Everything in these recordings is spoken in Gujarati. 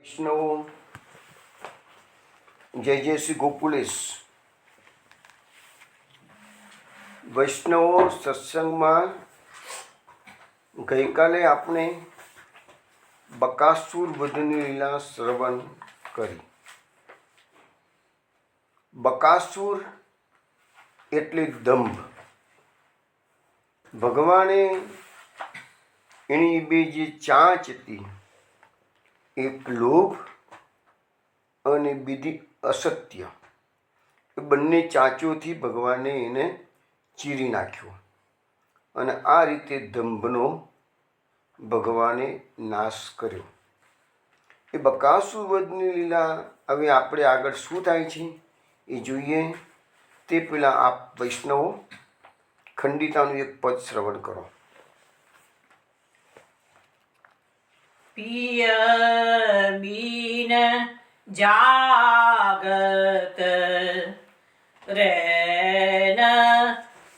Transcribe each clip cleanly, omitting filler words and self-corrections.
વૈષ્ણવો, જય જય શ્રી ગોકુલેશ. વૈષ્ણવો સત્સંગમાં ગઈકાલે આપણે બકાસુર વધની લીલા શ્રવણ કરી. બકાસુર એટલે દંભ. ભગવાને એની બે જે ચાંચ હતી, એક લોભ અને બીજી અસત્ય, એ બંને ચાંચોથી ભગવાને એને ચીરી નાખ્યો અને આ રીતે દંભનો ભગવાને નાશ કર્યો. એ બકાસુર વધની લીલા હવે આપણે આગળ શું થાય છે એ જોઈએ. તે પહેલાં આપ વૈષ્ણવો ખંડિતાનું એક પદ શ્રવણ કરો. પિય બીન જાગત રેન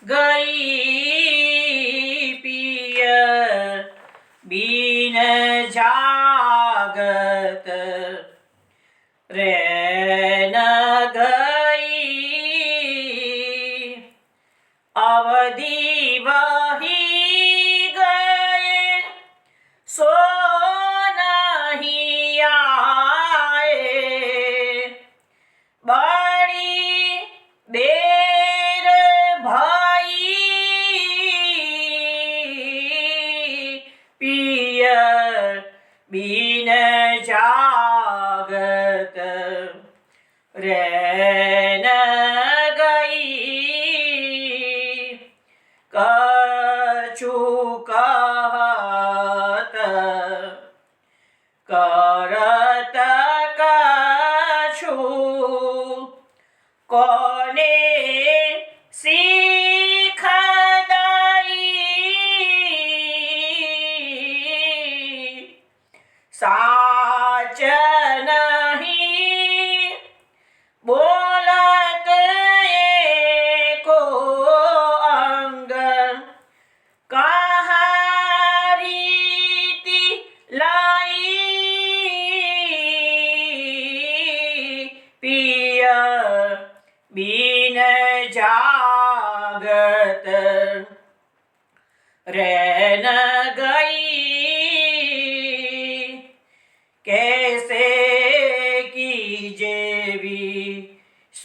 ગઈ, પિય બીન જાગત રેન ગઈ, અવધિ વહી ગયે સો બીન જાગત રેન ગઈ, કછુ કહત કરત કછુ, કોને સાચ નહીં બોલત એકો અંગ, કહા રીતિ લાઈ, પિય બીન જાગત રેન ગઈ, कैसे कीजे विश्वास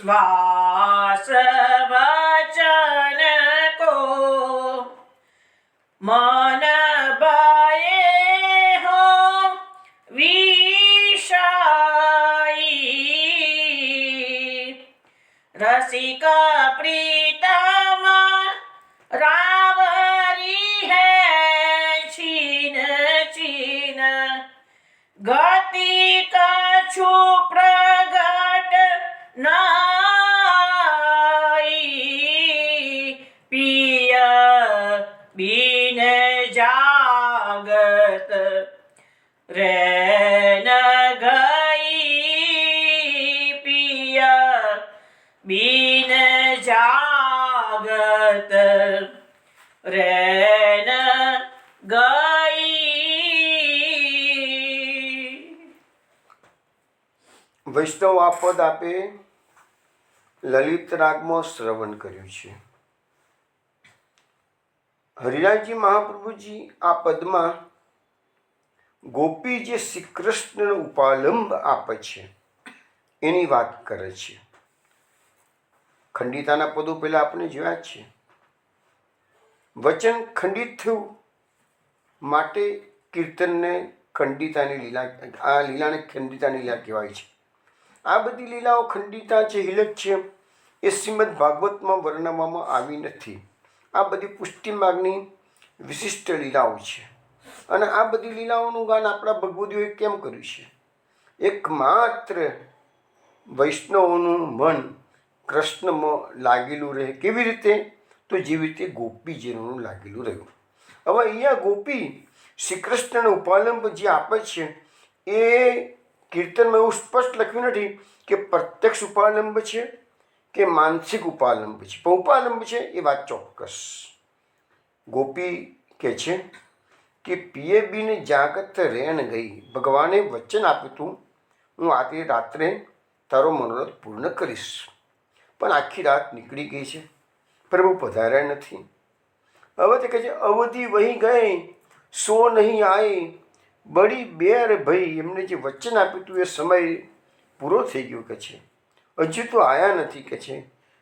वचन को, मन बाए हो विषयी, रसिक प्रीतम रावरी है छीन छीन, गति कछु प्रगट नाई, पिय बीन जागत रेन गई, पिय बीन जागत रेन गई. વૈષ્ણવ આ પદ આપે લલિત રાગમાં શ્રવણ કર્યું છે. હરિરાજજી મહાપ્રભુજી આ પદમાં ગોપી જે શ્રી કૃષ્ણનો ઉપાલંબ આપે છે એની વાત કરે છે. ખંડિતાના પદો પહેલા આપણે જોયા છે. વચન ખંડિત થયું માટે કીર્તનને ખંડિતાની લીલા, આ લીલાને ખંડિતાની લીલા કહેવાય છે. આ બધી લીલાઓ ખંડિતા છે, હિલક છે, એ શ્રીમદ ભાગવતમાં વર્ણવવામાં આવી નથી. આ બધી પુષ્ટિ માર્ગની વિશિષ્ટ લીલાઓ છે અને આ બધી લીલાઓનું ગાન આપણા ભગવદીઓએ કેમ કર્યું છે? એકમાત્ર વૈષ્ણવોનું મન કૃષ્ણમાં લાગેલું રહે. કેવી રીતે? તો જેવી રીતે ગોપીજનોનું લાગેલું રહ્યું. હવે અહીંયા ગોપી શ્રી કૃષ્ણનો ઉપાલંબ જે આપે છે એ કીર્તનમાં એવું સ્પષ્ટ લખ્યું નથી કે પ્રત્યક્ષ ઉપાલંબ છે કે માનસિક ઉપાલંબ છે, પણ ઉપાલંબ છે એ વાત ચોક્કસ. ગોપી કહે છે કે પિયે બીને જાગત રેન ગઈ. ભગવાને વચન આપ્યું હતું હું આજે રાત્રે તારો મનોરથ પૂર્ણ કરીશ. પણ આખી રાત નીકળી ગઈ છે, પ્રભુ પધાર્યા નથી. હવે તે કહે છે, અવધિ વહી ગઈ સો નહીં આય, બડી બેર ભાઈ. એમને જે વચન આપ્યું હતું એ સમય પૂરો થઈ ગયો કે છે, હજુ તો આયા નથી કે છે.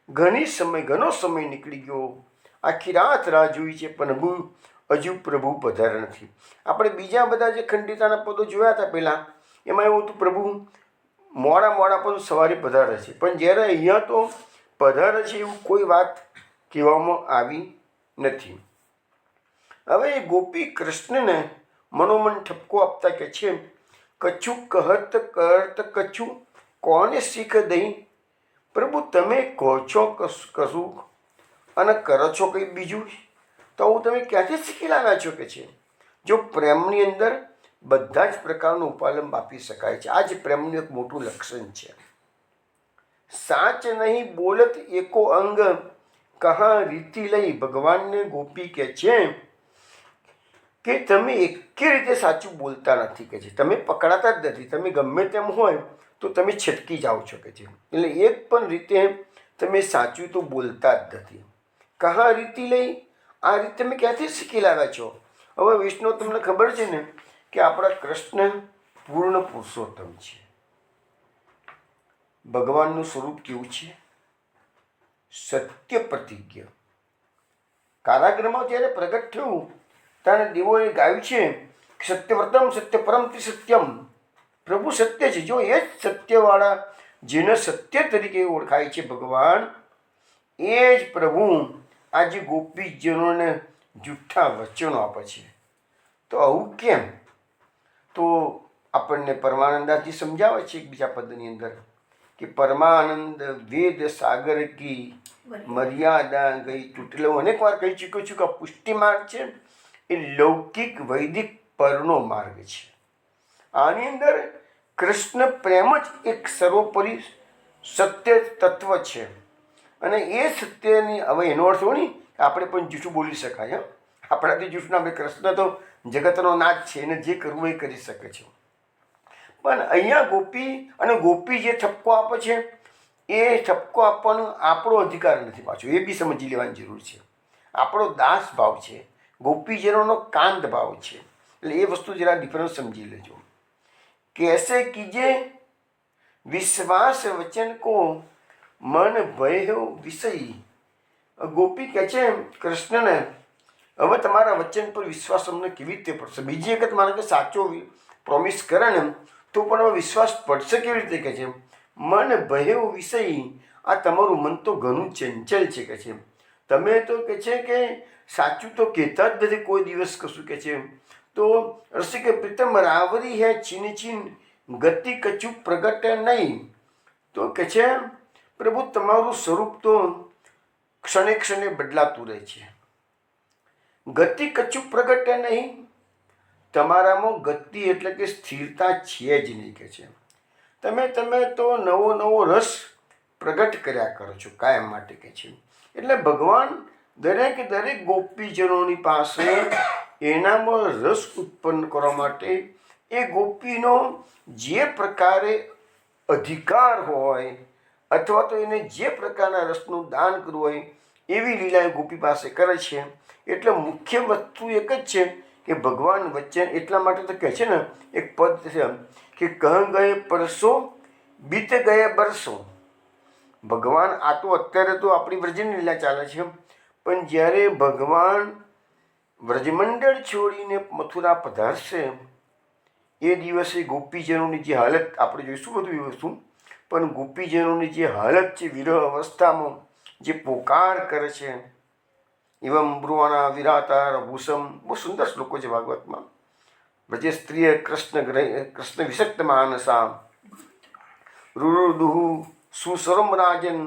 ઘણો સમય નીકળી ગયો, આખી રાત રાહ જોઈ છે, પણ હજુ પ્રભુ પધાર્યા નથી. આપણે બીજા બધા જે ખંડિતાના પદો જોયા હતા પહેલાં, એમાં એવું હતું પ્રભુ મોડા પણ સવારે પધારે છે, પણ જ્યારે અહીંયા તો પધારે છે એવું કોઈ વાત કહેવામાં આવી નથી. હવે એ ગોપી કૃષ્ણને મનોમન ઠપકો આપતા કે છે, કછું કહત કરત કછું કોને શીખ દઈ. પ્રભુ તમે કહો છો કશું અને કરો છો કંઈ બીજું, તો હું તમે ક્યાંથી શીખી લાવ્યા છો કે છે. જો પ્રેમની અંદર બધા જ પ્રકારનું ઉપાલંબ આપી શકાય છે. આ જ પ્રેમનું એક મોટું લક્ષણ છે. સાચ નહીં બોલત એકો અંગ, કહા રીતિ લઈ. ભગવાનને ગોપી કહે છે કે તમે એકે રીતે સાચું બોલતા નથી કે છે, તમે પકડાતા જ નથી. તમે ગમે તેમ હોય તો તમે છટકી જાઓ છો કે છે. એટલે એક પણ રીતે તમે સાચું તો બોલતા જ નથી. કહા રીતિ લઈ, આ રીતે તમે ક્યાંથી શીખી લાવ્યા છો. હવે વિષ્ણુ તમને ખબર છે ને કે આપણા કૃષ્ણ પૂર્ણ પુરુષોત્તમ છે. ભગવાનનું સ્વરૂપ કેવું છે? સત્ય પ્રતિજ્ઞ. કારાગૃહમાં જ્યારે પ્રગટ થયું ત્યારે દેવોએ ગાયું છે સત્યવ્રતમ સત્ય પરમ સત્યમ. પ્રભુ સત્ય છે. જો એ જ સત્યવાળા, જેને સત્ય તરીકે ઓળખાય છે ભગવાન, એ જ પ્રભુ આજે ગોપીજનોને જૂઠા વચનો આપે છે. તો આવું કેમ? તો આપણને પરમાનંદાજી સમજાવે છે એક બીજા પદની અંદર કે પરમાનંદ વેદ સાગર કી મર્યાદા ગઈ તૂટેલો. હું અનેક વાર કહી ચૂક્યો છું કે આ પુષ્ટિ માર્ગ છે એ લૌકિક વૈદિક પરનો માર્ગ છે. આની અંદર કૃષ્ણ પ્રેમ જ એક સર્વોપરી સત્ય તત્વ છે. અને એ સત્યની, હવે એનો અર્થ હોય ને આપણે પણ જૂઠું બોલી શકાય. આપણાથી જૂઠું ના, કૃષ્ણ તો જગતનો નાથ છે, એને જે કરવું એ કરી શકે છે. પણ અહીંયા ગોપી જે ઠપકો આપે છે એ ઠપકો આપવાનો આપણો અધિકાર નથી. પાછો એ બી સમજી લેવાની જરૂર છે. આપણો દાસ ભાવ છે, ગોપીજનોનો કાંત ભાવ છે. એટલે એ વસ્તુ જરા ડિફરન્સ સમજી લેજો. कैसे कीजे विश्वास वचन को मन भय विषय. ગોપી કહે છે કૃષ્ણને, હવે તમારા વચન પર વિશ્વાસ અમને કેવી રીતે પડશે. બીજી વખત મારે કે સાચો પ્રોમિસ કરે ને તો પણ હવે વિશ્વાસ પડશે કેવી રીતે કે છે. મન ભય વિષય, આ તમારું મન તો ઘણું ચંચલ છે કે છે. તમે તો કે છે કે સાચું તો કહેતા જ નથી કોઈ દિવસ કશું કે છે. તો રસિક પ્રીતમ રાવરી હે ચીન ચીન ગતિ કચું પ્રગટ નહીં. તો કે છે પ્રભુ તમારું સ્વરૂપ તો ક્ષણે ક્ષણે બદલાતું રહે છે. ગતિ કચું પ્રગટ નહીં, તમારામાં ગતિ એટલે કે સ્થિરતા છે જ નહીં કે છે. તમે તો નવો રસ પ્રગટ કર્યા કરો છો કાયમ માટે કે છે. એટલે ભગવાન દરેક ગોપીજનોની પાસે એનામાં રસ ઉત્પન્ન કરવા માટે એ ગોપીનો જે પ્રકારે અધિકાર હોય અથવા તો એને જે પ્રકારના રસનું દાન કરવું હોય એવી લીલા એ ગોપી પાસે કરે છે. એટલે મુખ્ય વસ્તુ એક જ છે કે ભગવાન વચ્ચે. એટલા માટે તો કહે છે ને એક પદ છે કે કહ ગયે પરસો બીત ગયે બરસો. ભગવાન આ તો અત્યારે તો આપણી વ્રજની લીલા ચાલે છે, પણ જ્યારે ભગવાન વ્રજમંડળ છોડીને મથુરા પધારશે એ દિવસે ગોપીજનોની જે હાલત આપણે જોઈશું બધું એ વસ્તુ, પણ ગોપીજનોની જે હાલત છે વિરહ અવસ્થામાં જે પોકાર કરે છે, એવમ બ્રુવાણા વિરાતા ભૂષમ, બહુ સુંદર શ્લોકો છે ભાગવતમાં. વ્રજે સ્ત્રીય કૃષ્ણ વિષક્ત માનસા રુરુદુહુ સુસરમ રાજન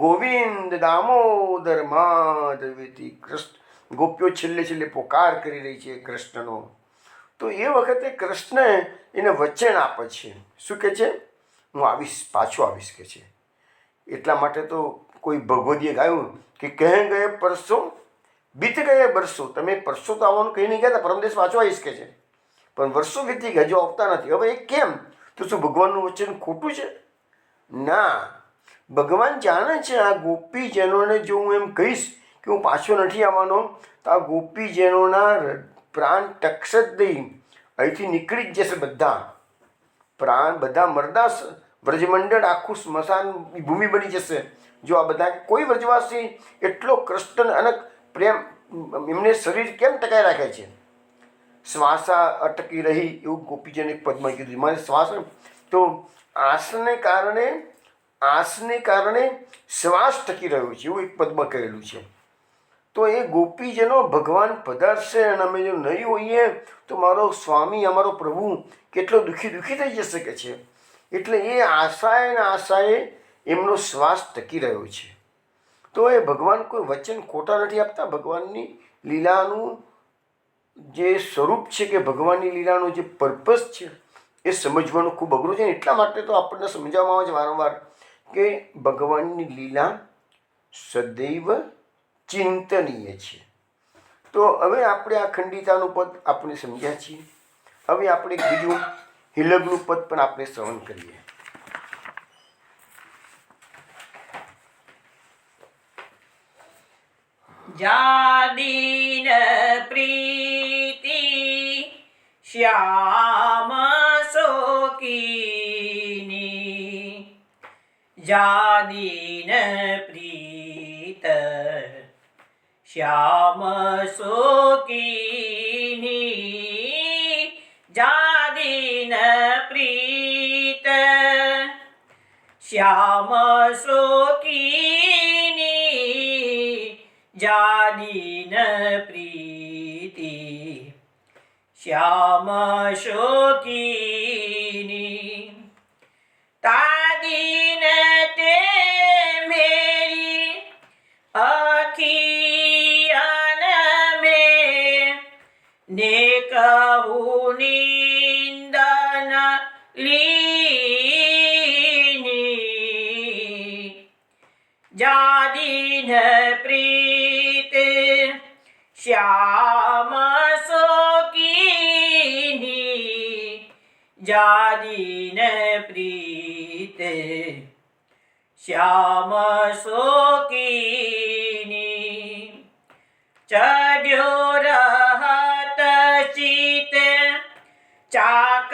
ગોવિંદ દામોદર માધવેતી. કૃષ્ણ ગોપીઓ છેલ્લે પોકાર કરી રહી છે કૃષ્ણનો. તો એ વખતે કૃષ્ણ એને વચન આપે છે. શું કહે છે? હું આવીશ, પાછો આવીશ કે છે. એટલા માટે તો કોઈ ભગવદીએ ગાયું કે કહે ગયે પરસો બીત ગયે બરસો. તમે પરસો તો આવવાનું કહી નહીં ગયા, પરમદેશ પાછો આવીશ કે છે, પણ વર્ષો વીતી ગયા, હજુ આવતા નથી. હવે એ કેમ? તો શું ભગવાનનું વચન ખોટું છે? ના, ભગવાન જાણે છે આ ગોપીજનોને જો હું એમ કહીશ કે હું પાછો નથી આવવાનો તો આ ગોપીજનોના પ્રાણ ટકશે જ નહીં, અહીંથી નીકળી જ જશે બધા પ્રાણ, બધા મરદાસ, વ્રજમંડળ આખું સ્મશાન ભૂમિ બની જશે જો આ બધા. કોઈ વ્રજવાસી એટલો કૃષ્ણ અને પ્રેમ એમને શરીર કેમ ટકાઈ રાખે છે? શ્વાસા અટકી રહી એવું ગોપીજન એક પદમાં કીધું. મારે શ્વાસ તો આસને કારણે શ્વાસ ટકી રહ્યો છે એવું એક પદમાં કહેલું છે. તો એ ગોપીજનો ભગવાન પધારશે અને અમે જો નહીં હોઈએ તો મારો સ્વામી, અમારો પ્રભુ કેટલો દુઃખી થઈ જશે કે છે. એટલે એ આશાએ એમનો શ્વાસ ટકી રહ્યો છે. તો એ ભગવાન કોઈ વચન ખોટા નથી આપતા. ભગવાનની લીલાનું જે સ્વરૂપ છે કે ભગવાનની લીલાનો જે પર્પઝ છે એ સમજવાનું ખૂબ અઘરું છે. એટલા માટે તો આપણને સમજાવવામાં આવે છે વારંવાર કે ભગવાનની લીલા સદૈવ ચિંતનીય છે. તો હવે આપણે આ ખંડિતાનું પદ આપણે સમજ્યા છીએ. હવે આપણે બીજું હિલગનું પદ પણ આપણે શ્રવણ કરીએ. જાદીન પ્રીતિ શ્યામ શોકીની, જાદીન પ્રીત શ્યામ શોકીની, જાદીન પ્રીત શ્યામ શોકીની, જાદીન પ્રીતિ શ્યામ શોકીની, તાદીન તે મેરી અખિયન में ने कहूँ निंदन लीनी, जादीन प्रीत श्याम शोकीनी, जादीन प्रीत श्याम शोकीनी, चढ़्यो रहत चित चाक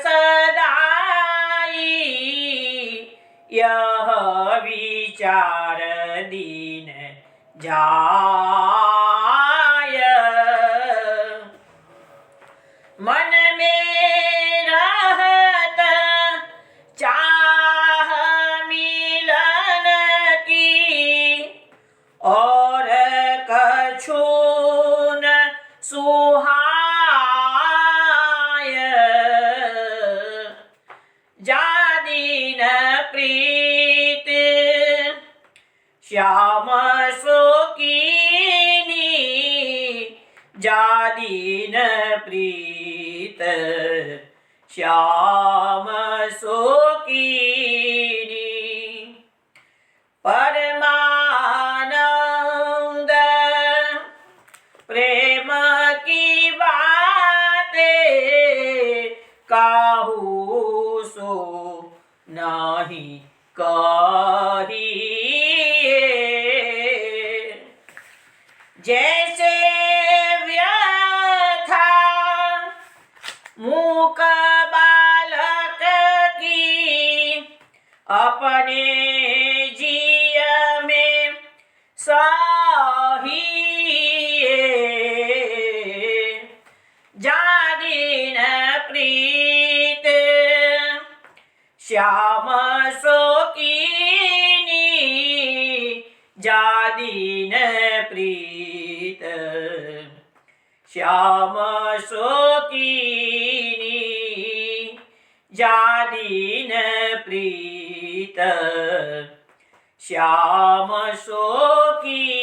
सदाई, यह विचार दीन जाय, मन में रहत चाह मिलन की, और कछु न सुहाय, जादीन प्रीत श्याम शोकीनी, जादीन प्रीत श्याम शोकीनी, परमानंद प्रेम की बातें कहूँ सो नहीं कहिए, जैसे व्यथा मूक बालक की अपने जिय में सहिए, जादीन प्रीत श्याम शोकीनी, जादीन प्रीत श्याम शोकीनी, जादीन प्रीत श्याम शोकीनी.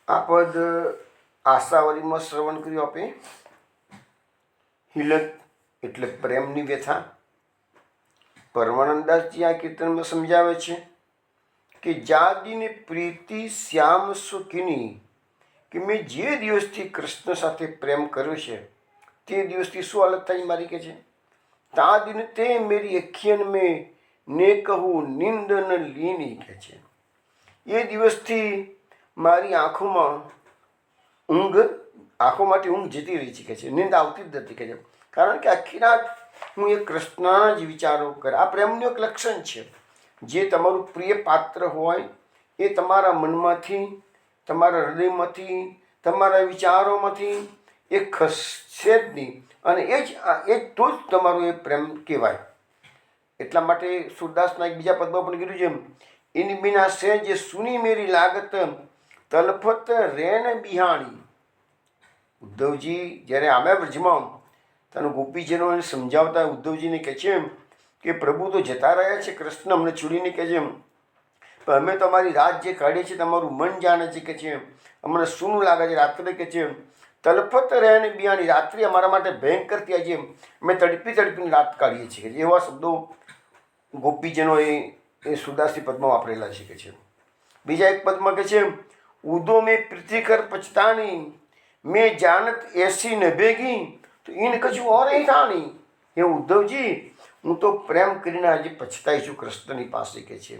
આ પદ આશાવરીમાં શ્રવણ કર્યું આપણે. હિલક એટલે પ્રેમની વ્યથા. પરમાનંદાસજી આ કીર્તનમાં સમજાવે છે કે જાદીને પ્રીતિ શ્યામ સુખીની, કે મેં જે દિવસથી કૃષ્ણ સાથે પ્રેમ કર્યો છે તે દિવસથી શું હાલત થઈ મારી કે છે, તા દિન તે મેરી અખિયન મેં ને કહું નિંદન લીની કે છે. એ દિવસથી મારી આંખોમાંથી ઊંઘ જતી રહી છે કે છે, નીંદ આવતી જ નથી કે છે. કારણ કે આખી રાત હું એ કૃષ્ણના જ વિચારો કરે. આ પ્રેમનું એક લક્ષણ છે. જે તમારું પ્રિય પાત્ર હોય એ તમારા મનમાંથી, તમારા હૃદયમાંથી, તમારા વિચારોમાંથી એ ખસશે જ નહીં. અને એ જ તો જ તમારો એ પ્રેમ કહેવાય. એટલા માટે સુરદાસના એક બીજા પદમાં પણ કીધું છે, એની બિના સે જે સુની મેરી લાગત તલફત રેન બિહાણી. ઉદ્ધવજી જ્યારે આવ્યા બ્રજમાં તને ગોપીજનોને સમજાવતા ઉદ્ધવજીને કહે છે કે પ્રભુ તો જતા રહ્યા છે, કૃષ્ણ અમને છોડીને કહે છે, પણ અમે તમારી રાત જે કાઢીએ છીએ તમારું મન જાણે છે કે છે, અમને શું લાગે છે રાત્રે કે છે, તલફત રહેને બિયાની, રાત્રિ અમારા માટે ભયંકર થયા છે, અમે તડપીને રાત કાઢીએ છીએ. એવા શબ્દો ગોપીજનોએ એ સુદાસી પદમાં વાપરેલા છે કે છે. બીજા એક પદમાં કહે છે, ઉદો મેં પૃથ્વીકર પછતાની મેં જાનત એસી ન ભેગી તો ઇન કશું ઓર થાની. એ ઉદ્ધવજી હું તો પ્રેમ કરીને આજે પછતાઈ છું કૃષ્ણની પાસે કે છે.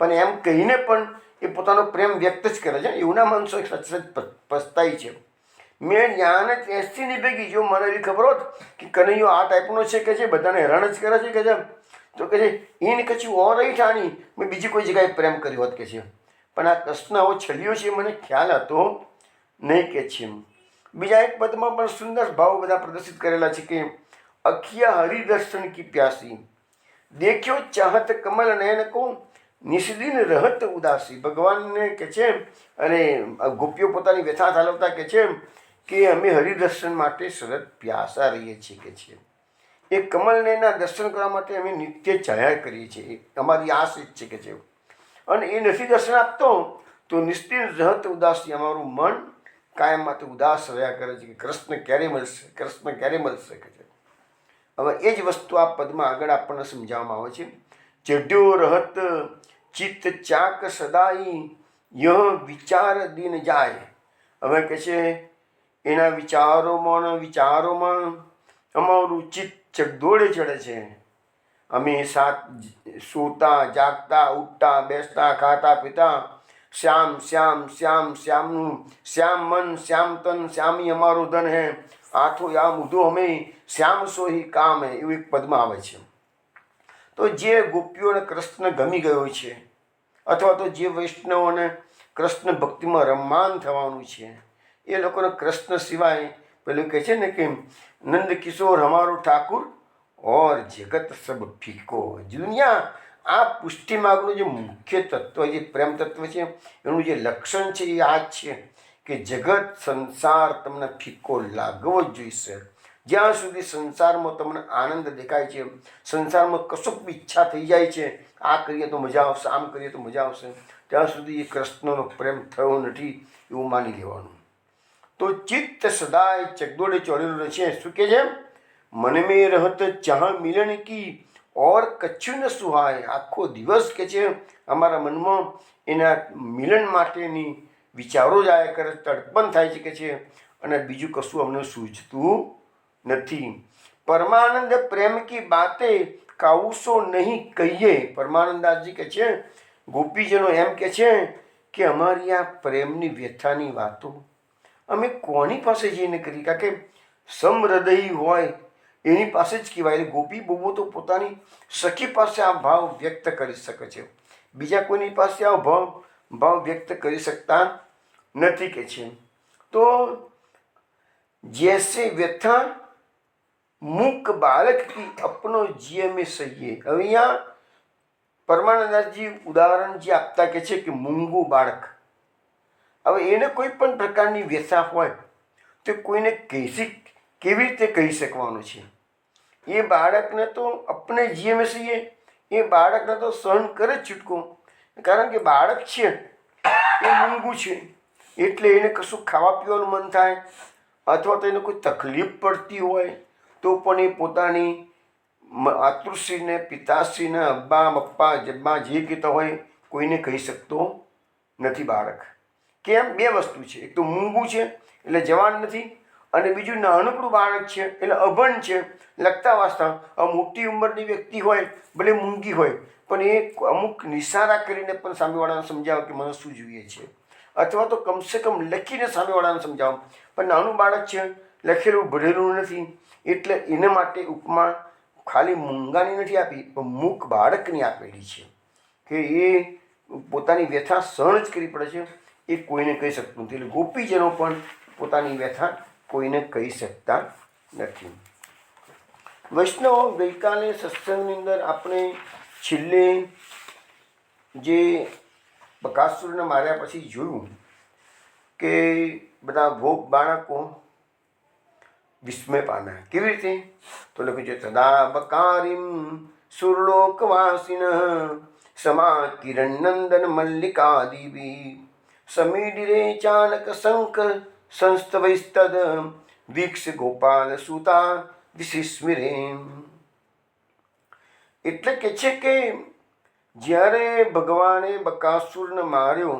પણ એમ કહીને પણ એ પોતાનો પ્રેમ વ્યક્ત જ કરે છે. એવું ના માનશો સચ પછતાઈ છે. મેં જાનત એસી ની ભેગી, જો મને એવી ખબર હોત કે કનૈયો આ ટાઈપનો છે કે છે, બધાને હેરાન જ કરે છે કે છે, તો કે છે ઇન કશું ઓર ઠાની, મેં બીજી કોઈ જગ્યાએ પ્રેમ કર્યો હોત કે છે. પણ આ કૃષ્ણ આવો છલ્યો છે મને ખ્યાલ હતો નહીં કે છે. બીજા એક પદમાં પણ સુંદર ભાવ બધા પ્રદર્શિત કરેલા છે કે અખિયા હરિદર્શન કી પ્યાસી દેખ્યો ચાહત કમલ નયન કો નિષદિન રહત ઉદાસી. ભગવાનને કે છે અને ગોપીઓ પોતાની વ્યથા ઠાલવતા કે છે કે અમે હરિદર્શન માટે સતત પ્યાસા રહીએ છીએ કે છે. એ કમલ નયનના દર્શન કરવા માટે અમે નિત્ય ચાહ્યા કરીએ છીએ. અમારી આશ જ છે કે છે. અને એ નથી દર્શન આપતો તો નિશ્ચિત રહત ઉદાસી, અમારું મન કાયમ માટે ઉદાસ રહ્યા કરે છે કે કૃષ્ણ ક્યારે મળશે, કૃષ્ણ ક્યારે મળશે કે છે. હવે એ જ વસ્તુ આ પદમાં આગળ આપણને સમજાવવામાં આવે છે. ચઢ્યો રહત ચિત્ત ચાક સદાઈ યહ વિચાર દિન જાય. હવે કે છે એના વિચારોમાં અમારું ચિત્ત ચકદોડે ચડે છે. અમે સૂતા જાગતા ઉઠતા બેસતા ખાતા પીતા શ્યામ શ્યામ શ્યામ શ્યામનું શ્યામ મન શ્યામ તન શ્યામી અમારો ધન હે, આઠો યામ ઉધો અમે શ્યામ સોહી કામ હે. એવું એક પદમાં આવે છે. તો જે ગોપીઓને કૃષ્ણ ગમી ગયો છે, અથવા તો જે વૈષ્ણવોને કૃષ્ણ ભક્તિમાં રમમાન થવાનું છે, એ લોકોને કૃષ્ણ સિવાય પેલું કહે છે ને કે નંદ કિશોર હમારો ઠાકુર ઓર જગત સબ ફીકો. દુનિયા આ પુષ્ટિ માર્ગનું જે મુખ્ય તત્વ, જે પ્રેમ તત્વ છે, એનું જે લક્ષણ છે એ આ જ છે કે જગત સંસાર તમને ફીકો લાગવો જ જોઈશે. જ્યાં સુધી સંસારમાં તમને આનંદ દેખાય છે, સંસારમાં કશુંક બી ઈચ્છા થઈ જાય છે, આ કરીએ તો મજા આવશે, આમ કરીએ તો મજા આવશે, ત્યાં સુધી એ કૃષ્ણનો પ્રેમ થયો નથી એવું માની લેવાનું. તો ચિત્ત સદાય ચકદોડે ચોરેલું છે. શું કે છે? मन में रहत चाह मिलन की और कच्छું ન સુહાય. આખો દિવસ કે છે અમારા મનમાં એના મિલન માટેની વિચારો જ આયા કરે, તડપણ થાય છે કે છે, અને બીજું કશું અમને સૂઝતું નથી. પરમાનંદ પ્રેમ કી બાતે કાઉસો નહીં કહીએ. પરમાનંદાસજી કે છે ગોપીજનો એમ કે છે કે અમારી આ પ્રેમની વ્યથાની વાતો અમે કોની પાસે જઈને કરી? કારણ કે સમહૃદયી હોય એની પાસે જ કહેવાય. ગોપી બહુ તો પોતાની સખી પાસે આ ભાવ વ્યક્ત કરી શકે છે, બીજા કોઈની પાસે આ ભાવ વ્યક્ત કરી શકતા નથી કે છે. તો જૈસે વ્યથા મૂક બાળક કી અપનો જીય મેં સહીએ. હવે અહીંયા પરમાનંદજી ઉદાહરણ જે આપતા કે છે કે મૂંગું બાળક, હવે એને કોઈ પણ પ્રકારની વ્યથા હોય તો કોઈને કેવી રીતે કહી શકવાનું છે? એ બાળકને તો અપને જીએ મેં સહીએ, એ બાળકને તો સહન કરે જ છૂટકો. કારણ કે બાળક છે એ મૂંગું છે, એટલે એને કશું ખાવા પીવાનું મન થાય અથવા તો એને કોઈ તકલીફ પડતી હોય તો પણ એ પોતાની માતૃશ્રીને, પિતાશ્રીને, અબ્બા બપ્પા જબ્બા જે કહેતા હોય કોઈને કહી શકતો નથી બાળક. કેમ? બે વસ્તુ છે. એક તો મૂંગું છે એટલે જવાન નથી, અને બીજું નાનકડું બાળક છે એટલે અભણ છે, લખતા વાંચતા. મોટી ઉંમરની વ્યક્તિ હોય, ભલે મૂંગી હોય, પણ એ અમુક નિશારા કરીને પણ સામેવાળાને સમજાવે કે મને શું જોઈએ છે, અથવા તો કમસે કમ લખીને સામેવાળાને સમજાવો. પણ નાનું બાળક છે, લખેલું ભરેલું નથી, એટલે એના માટે ઉપમા ખાલી મૂંગાની નથી આપી, પણ મૂક બાળકની આપેલી છે કે એ પોતાની વ્યથા સહન જ કરવી પડે છે, એ કોઈને કહી શકતું નથી. એટલે ગોપીજનો પણ પોતાની વ્યથા કોઈને કહી શકતા નથી. વૈષ્ણવો, ગઈકાલે સત્સંગની અંદર આપણે છેલ્લે જે બકાસુરને માર્યા પછી જોયું કે બધા ગોપ બાળકો વિસ્મય પામ્યા. કેવી રીતે? તો લખ્યું છે, તદા બકારીમ સુરલોકવાસિન સમા કિરણ નંદન મલ્લિકાદિવી સમીડિરે ચાનક શંક સંસ્તવૈસ્તદ વીક્ષ ગોપાલ સુતા વિશિસ્મિરે. એટલે કે છે કે જ્યારે ભગવાને બકાસુરને માર્યો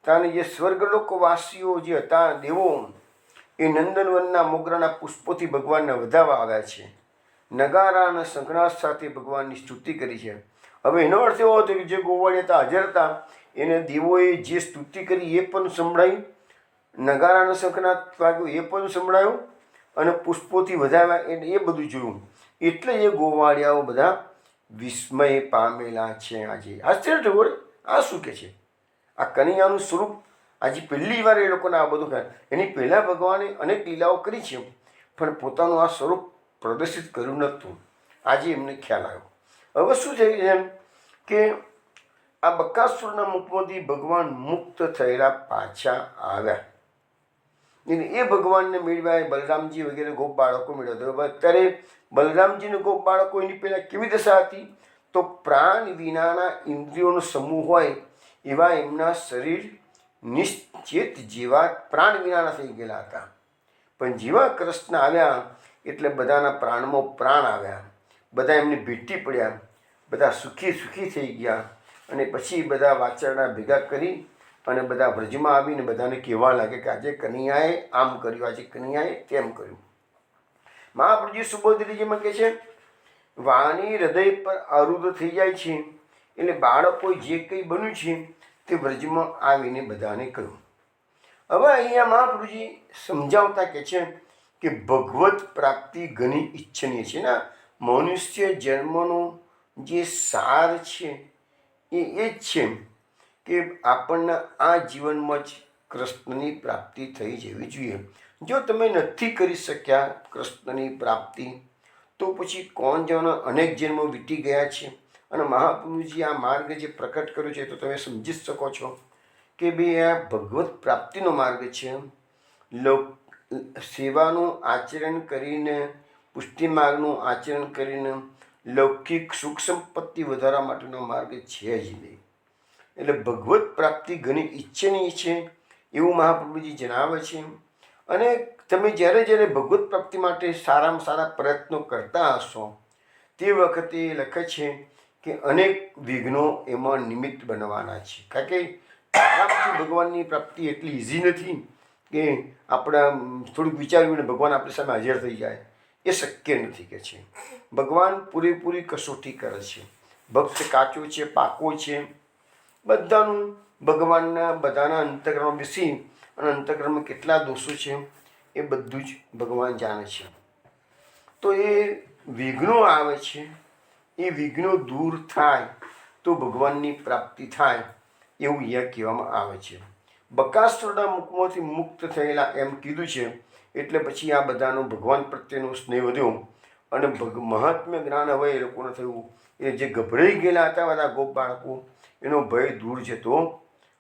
ત્યારે જે સ્વર્ગલોકવાસીઓ જે હતા, દેવો, એ નંદનવનના મોગરાના પુષ્પોથી ભગવાનને વધાવવા આવ્યા છે. નગારા અને શંખનાદ સાથે ભગવાનની સ્તુતિ કરી છે. હવે એનો અર્થ એવો હતો કે જે ગોવાળિયા હતા, હાજર હતા, એને દેવોએ જે સ્તુતિ કરી એ પણ સંભળાયું, નગારા અને શંખનાદ વાગ્યો એ પણ સંભળાયું, અને પુષ્પોથી વધાવ્યા એટલે એ બધું જોયું. એટલે એ ગોવાળિયાઓ બધા વિસ્મય પામેલા છે. આજે આશ્ચર્ય ઠગોર, આ શું કે છે? આ કનૈયાનું સ્વરૂપ આજે પહેલી વાર એ લોકોને આ બધું ખાય. એની પહેલાં ભગવાને અનેક લીલાઓ કરી છે, પણ પોતાનું આ સ્વરૂપ પ્રદર્શિત કર્યું નહોતું. આજે એમને ખ્યાલ આવ્યો. હવે શું થઈ છે કે આ બકાસુરના મુખમાંથી ભગવાન મુક્ત થયેલા પાછા આવ્યા. એ ભગવાનને મેળવ્યા, બલરામજી વગેરે ગોપ બાળકો મેળવ્યા. અત્યારે બલરામજીને ગોપ બાળકો એની પહેલાં કેવી દશા હતી? તો પ્રાણ વિનાના ઇન્દ્રિયોનો સમૂહ હોય એવા એમના શરીર નિશ્ચેત જેવા પ્રાણ વિનાના થઈ ગયેલા હતા. પણ જેવા કૃષ્ણ આવ્યા એટલે બધાના પ્રાણમાં પ્રાણ આવ્યા, બધા એમને ભેટી પડ્યા, બધા સુખી સુખી થઈ ગયા. અને પછી બધા વાચારડા ભેગા કરી અને બધા વ્રજમાં આવીને બધાને કહેવા લાગે કે આજે કનૈયાએ આમ કર્યું, આજે કનૈયાએ તેમ કર્યું. મહાપ્રભુજી સુબોધરીજીમાં કહે છે, વાણી હૃદય પર આરૂઢ થઈ જાય છે એટલે બાળકો જે કંઈ બન્યું છે તે વ્રજમાં આવીને બધાને કહ્યું. હવે અહીંયા મહાપ્રભુજી સમજાવતા કહે છે કે ભગવત પ્રાપ્તિ ઘણી ઈચ્છનીય છે ને. મનુષ્ય જન્મનો જે સાર છે એ જ છે કે આપણને આ જીવનમાં જ કૃષ્ણની પ્રાપ્તિ થઈ જવી જોઈએ. જો તમે નથી કરી શક્યા કૃષ્ણની પ્રાપ્તિ, તો પછી કોણ જાણે અનેક જન્મો વીતી ગયા છે. અને મહાપ્રભુજી આ માર્ગ જે પ્રકટ કર્યો છે તો તમે સમજી શકો છો કે ભાઈ આ ભગવત પ્રાપ્તિનો માર્ગ છે. સેવાનું આચરણ કરીને, પુષ્ટિ માર્ગનું આચરણ કરીને લૌકિક સુખ સંપત્તિ વધારવા માટેનો માર્ગ છે જ નહીં. એટલે ભગવત પ્રાપ્તિ ઘણી ઈચ્છનીય છે એવું મહાપ્રભુજી જણાવે છે. અને તમે જ્યારે જ્યારે ભગવત પ્રાપ્તિ માટે સારામાં સારા પ્રયત્નો કરતા હશો તે વખતે લખે છે કે અનેક વિઘ્નો એમાં નિમિત્ત બનવાના છે. કારણ કે આરામથી ભગવાનની પ્રાપ્તિ એટલી ઇઝી નથી કે આપણે થોડુંક વિચાર્યું ને ભગવાન આપણી સામે હાજર થઈ જાય, એ શક્ય નથી કે છે. ભગવાન પૂરેપૂરી કસોટી કરે છે. ભક્ત કાચો છે, પાકો છે, બધાનું ભગવાનના બધાના અંતઃકરણમાં બેસી અને અંતઃકરણમાં કેટલા દોષો છે એ બધું જ ભગવાન જાણે છે. તો એ વિઘ્નો આવે છે, એ વિઘ્નો દૂર થાય તો ભગવાનની પ્રાપ્તિ થાય એવું અહીંયા કહેવામાં આવે છે. બકાસુરના મુખમાંથી મુક્ત થયેલા એમ કીધું છે એટલે પછી આ બધાનો ભગવાન પ્રત્યેનો સ્નેહ વધ્યો અને મહાત્મ્ય જ્ઞાન હવે એ લોકોને થયું. એ જે ગભરાઈ ગયેલા હતા બધા ગોપ બાળકો, એનો ભય દૂર જતો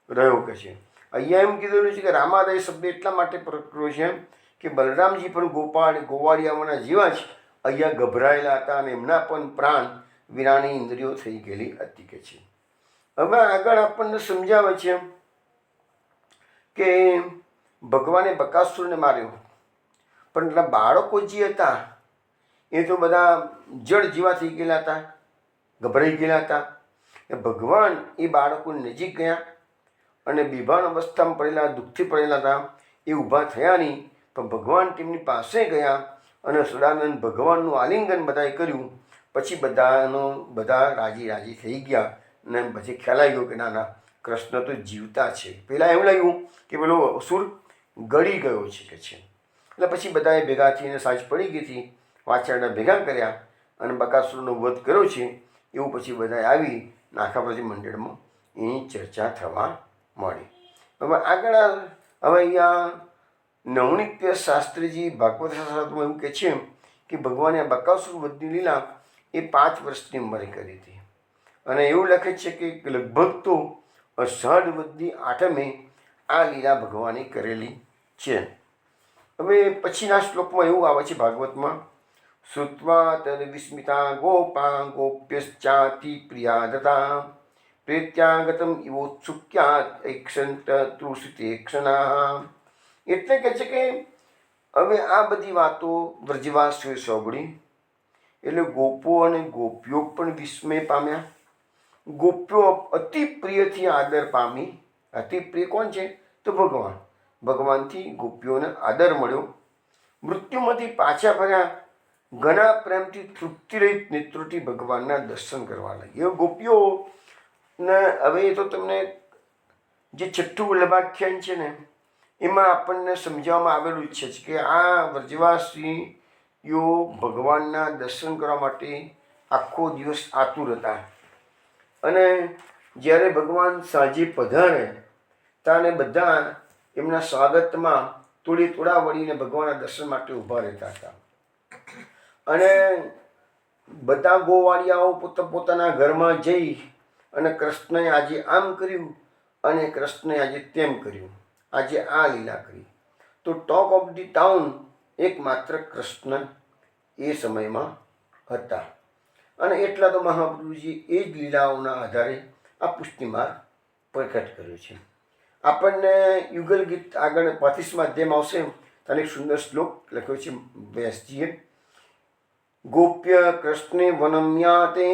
રહ્યો કે છે. અહીંયા એમ કીધેલું છે કે રામાદય શબ્દ એટલા માટે પ્રકટ કર્યો છે કે બલરામજી પણ ગોવાળિયાઓના જેવા જ અહીંયા ગભરાયેલા હતા અને એમના પણ પ્રાણ વિનાની ઇન્દ્રિયો થઈ ગયેલી હતી કે છે. હવે આગળ આપણને સમજાવે છે કે ભગવાને બકાસુરને માર્યો, પણ એટલા બાળકો જે હતા એ તો બધા જળ જેવા થઈ ગયેલા હતા, ગભરાઈ ગયેલા હતા. ભગવાન એ બાળકોની નજીક ગયા અને બેભાન અવસ્થામાં પડેલા, દુઃખથી પડેલા હતા, એ ઊભા થયા નહીં. પણ ભગવાન તેમની પાસે ગયા અને સદાનંદ ભગવાનનું આલિંગન બધાએ કર્યું. પછી બધા રાજી થઈ ગયા. ને પછી ખ્યાલ આવ્યો કે ના ના, કૃષ્ણ તો જીવતા છે. પહેલાં એવું લાગ્યું કે પેલો અસુર ગળી ગયો છે કે છે. એટલે પછી બધાએ ભેગા થઈને સાંજ પડી ગઈ હતી, વાછરડા ભેગા કર્યા અને બકાસુરનો વધ કર્યો છે એવું પછી બધાએ આવી આખા પછી મંડળમાં એની ચર્ચા થવા મળી. હવે આગળ હવે અહીંયા નવનીત્ય શાસ્ત્રીજી ભાગવત શાસ્ત્રમાં એવું કહે છે કે ભગવાને આ બકાસુર વધની લીલા એ 5 વર્ષની ઉંમરે કરી હતી. અને એવું લખે છે કે લગભગ તો અષાઢ વધની 8મે આ લીલા ભગવાને કરેલી છે. હવે પછીના શ્લોકમાં એવું આવે છે ભાગવતમાં, શ્રુત્વા તદ વિસ્મિતા ગોપા ગોપ્યશ્ચાતિ પ્રિયા દતા પ્રેત્યાગતમ ઇવોત્સુક્યાત એક્ષંત તૃષિતે ક્ષણા. એટલે કહે છે કે હવે આ બધી વાતો વ્રજવાસીઓએ સાંભળી એટલે ગોપો અને ગોપીઓ પણ વિસ્મય પામ્યા. ગોપીઓ અતિ પ્રિયથી આદર પામી. અતિ પ્રિય કોણ છે? તો ભગવાન. ભગવાનથી ગોપીઓને આદર મળ્યો. મૃત્યુમાંથી પાછા ફર્યા, ઘણા પ્રેમથી તૃપ્તિરહિત નેત્રોથી ભગવાનના દર્શન કરવા લાગી. એ ગોપીઓને હવે એ તો તમને જે છઠ્ઠું વલ્લભાખ્યાન છે ને એમાં આપણને સમજાવવામાં આવેલું છે કે આ વ્રજવાસીઓ ભગવાનના દર્શન કરવા માટે આખો દિવસ આતુર હતા. અને જ્યારે ભગવાન સાંજે પધારે ત્યારે બધા એમના સ્વાગતમાં તોડા વળીને ભગવાનના દર્શન માટે ઊભા રહેતા હતા. અને બધા ગોવાળિયાઓ પોતાના ઘરમાં જઈ અને કૃષ્ણએ આજે આમ કર્યું અને કૃષ્ણએ આજે તેમ કર્યું, આજે આ લીલા કરી. તો ટોક ઓફ ધી ટાઉન એકમાત્ર કૃષ્ણ એ સમયમાં હતા. અને એટલા તો મહાપ્રભુજી એ જ લીલાઓના આધારે આ પુષ્ટિમાર્ગ પ્રકટ કર્યો છે. આપણને યુગલ ગીત આગળ 35મા અધ્યાયમાં આવશે અને એક સુંદર શ્લોક લખ્યો છે વ્યાસજીએ, ગોપ્ય કૃષ્ણે વનમ્યાતે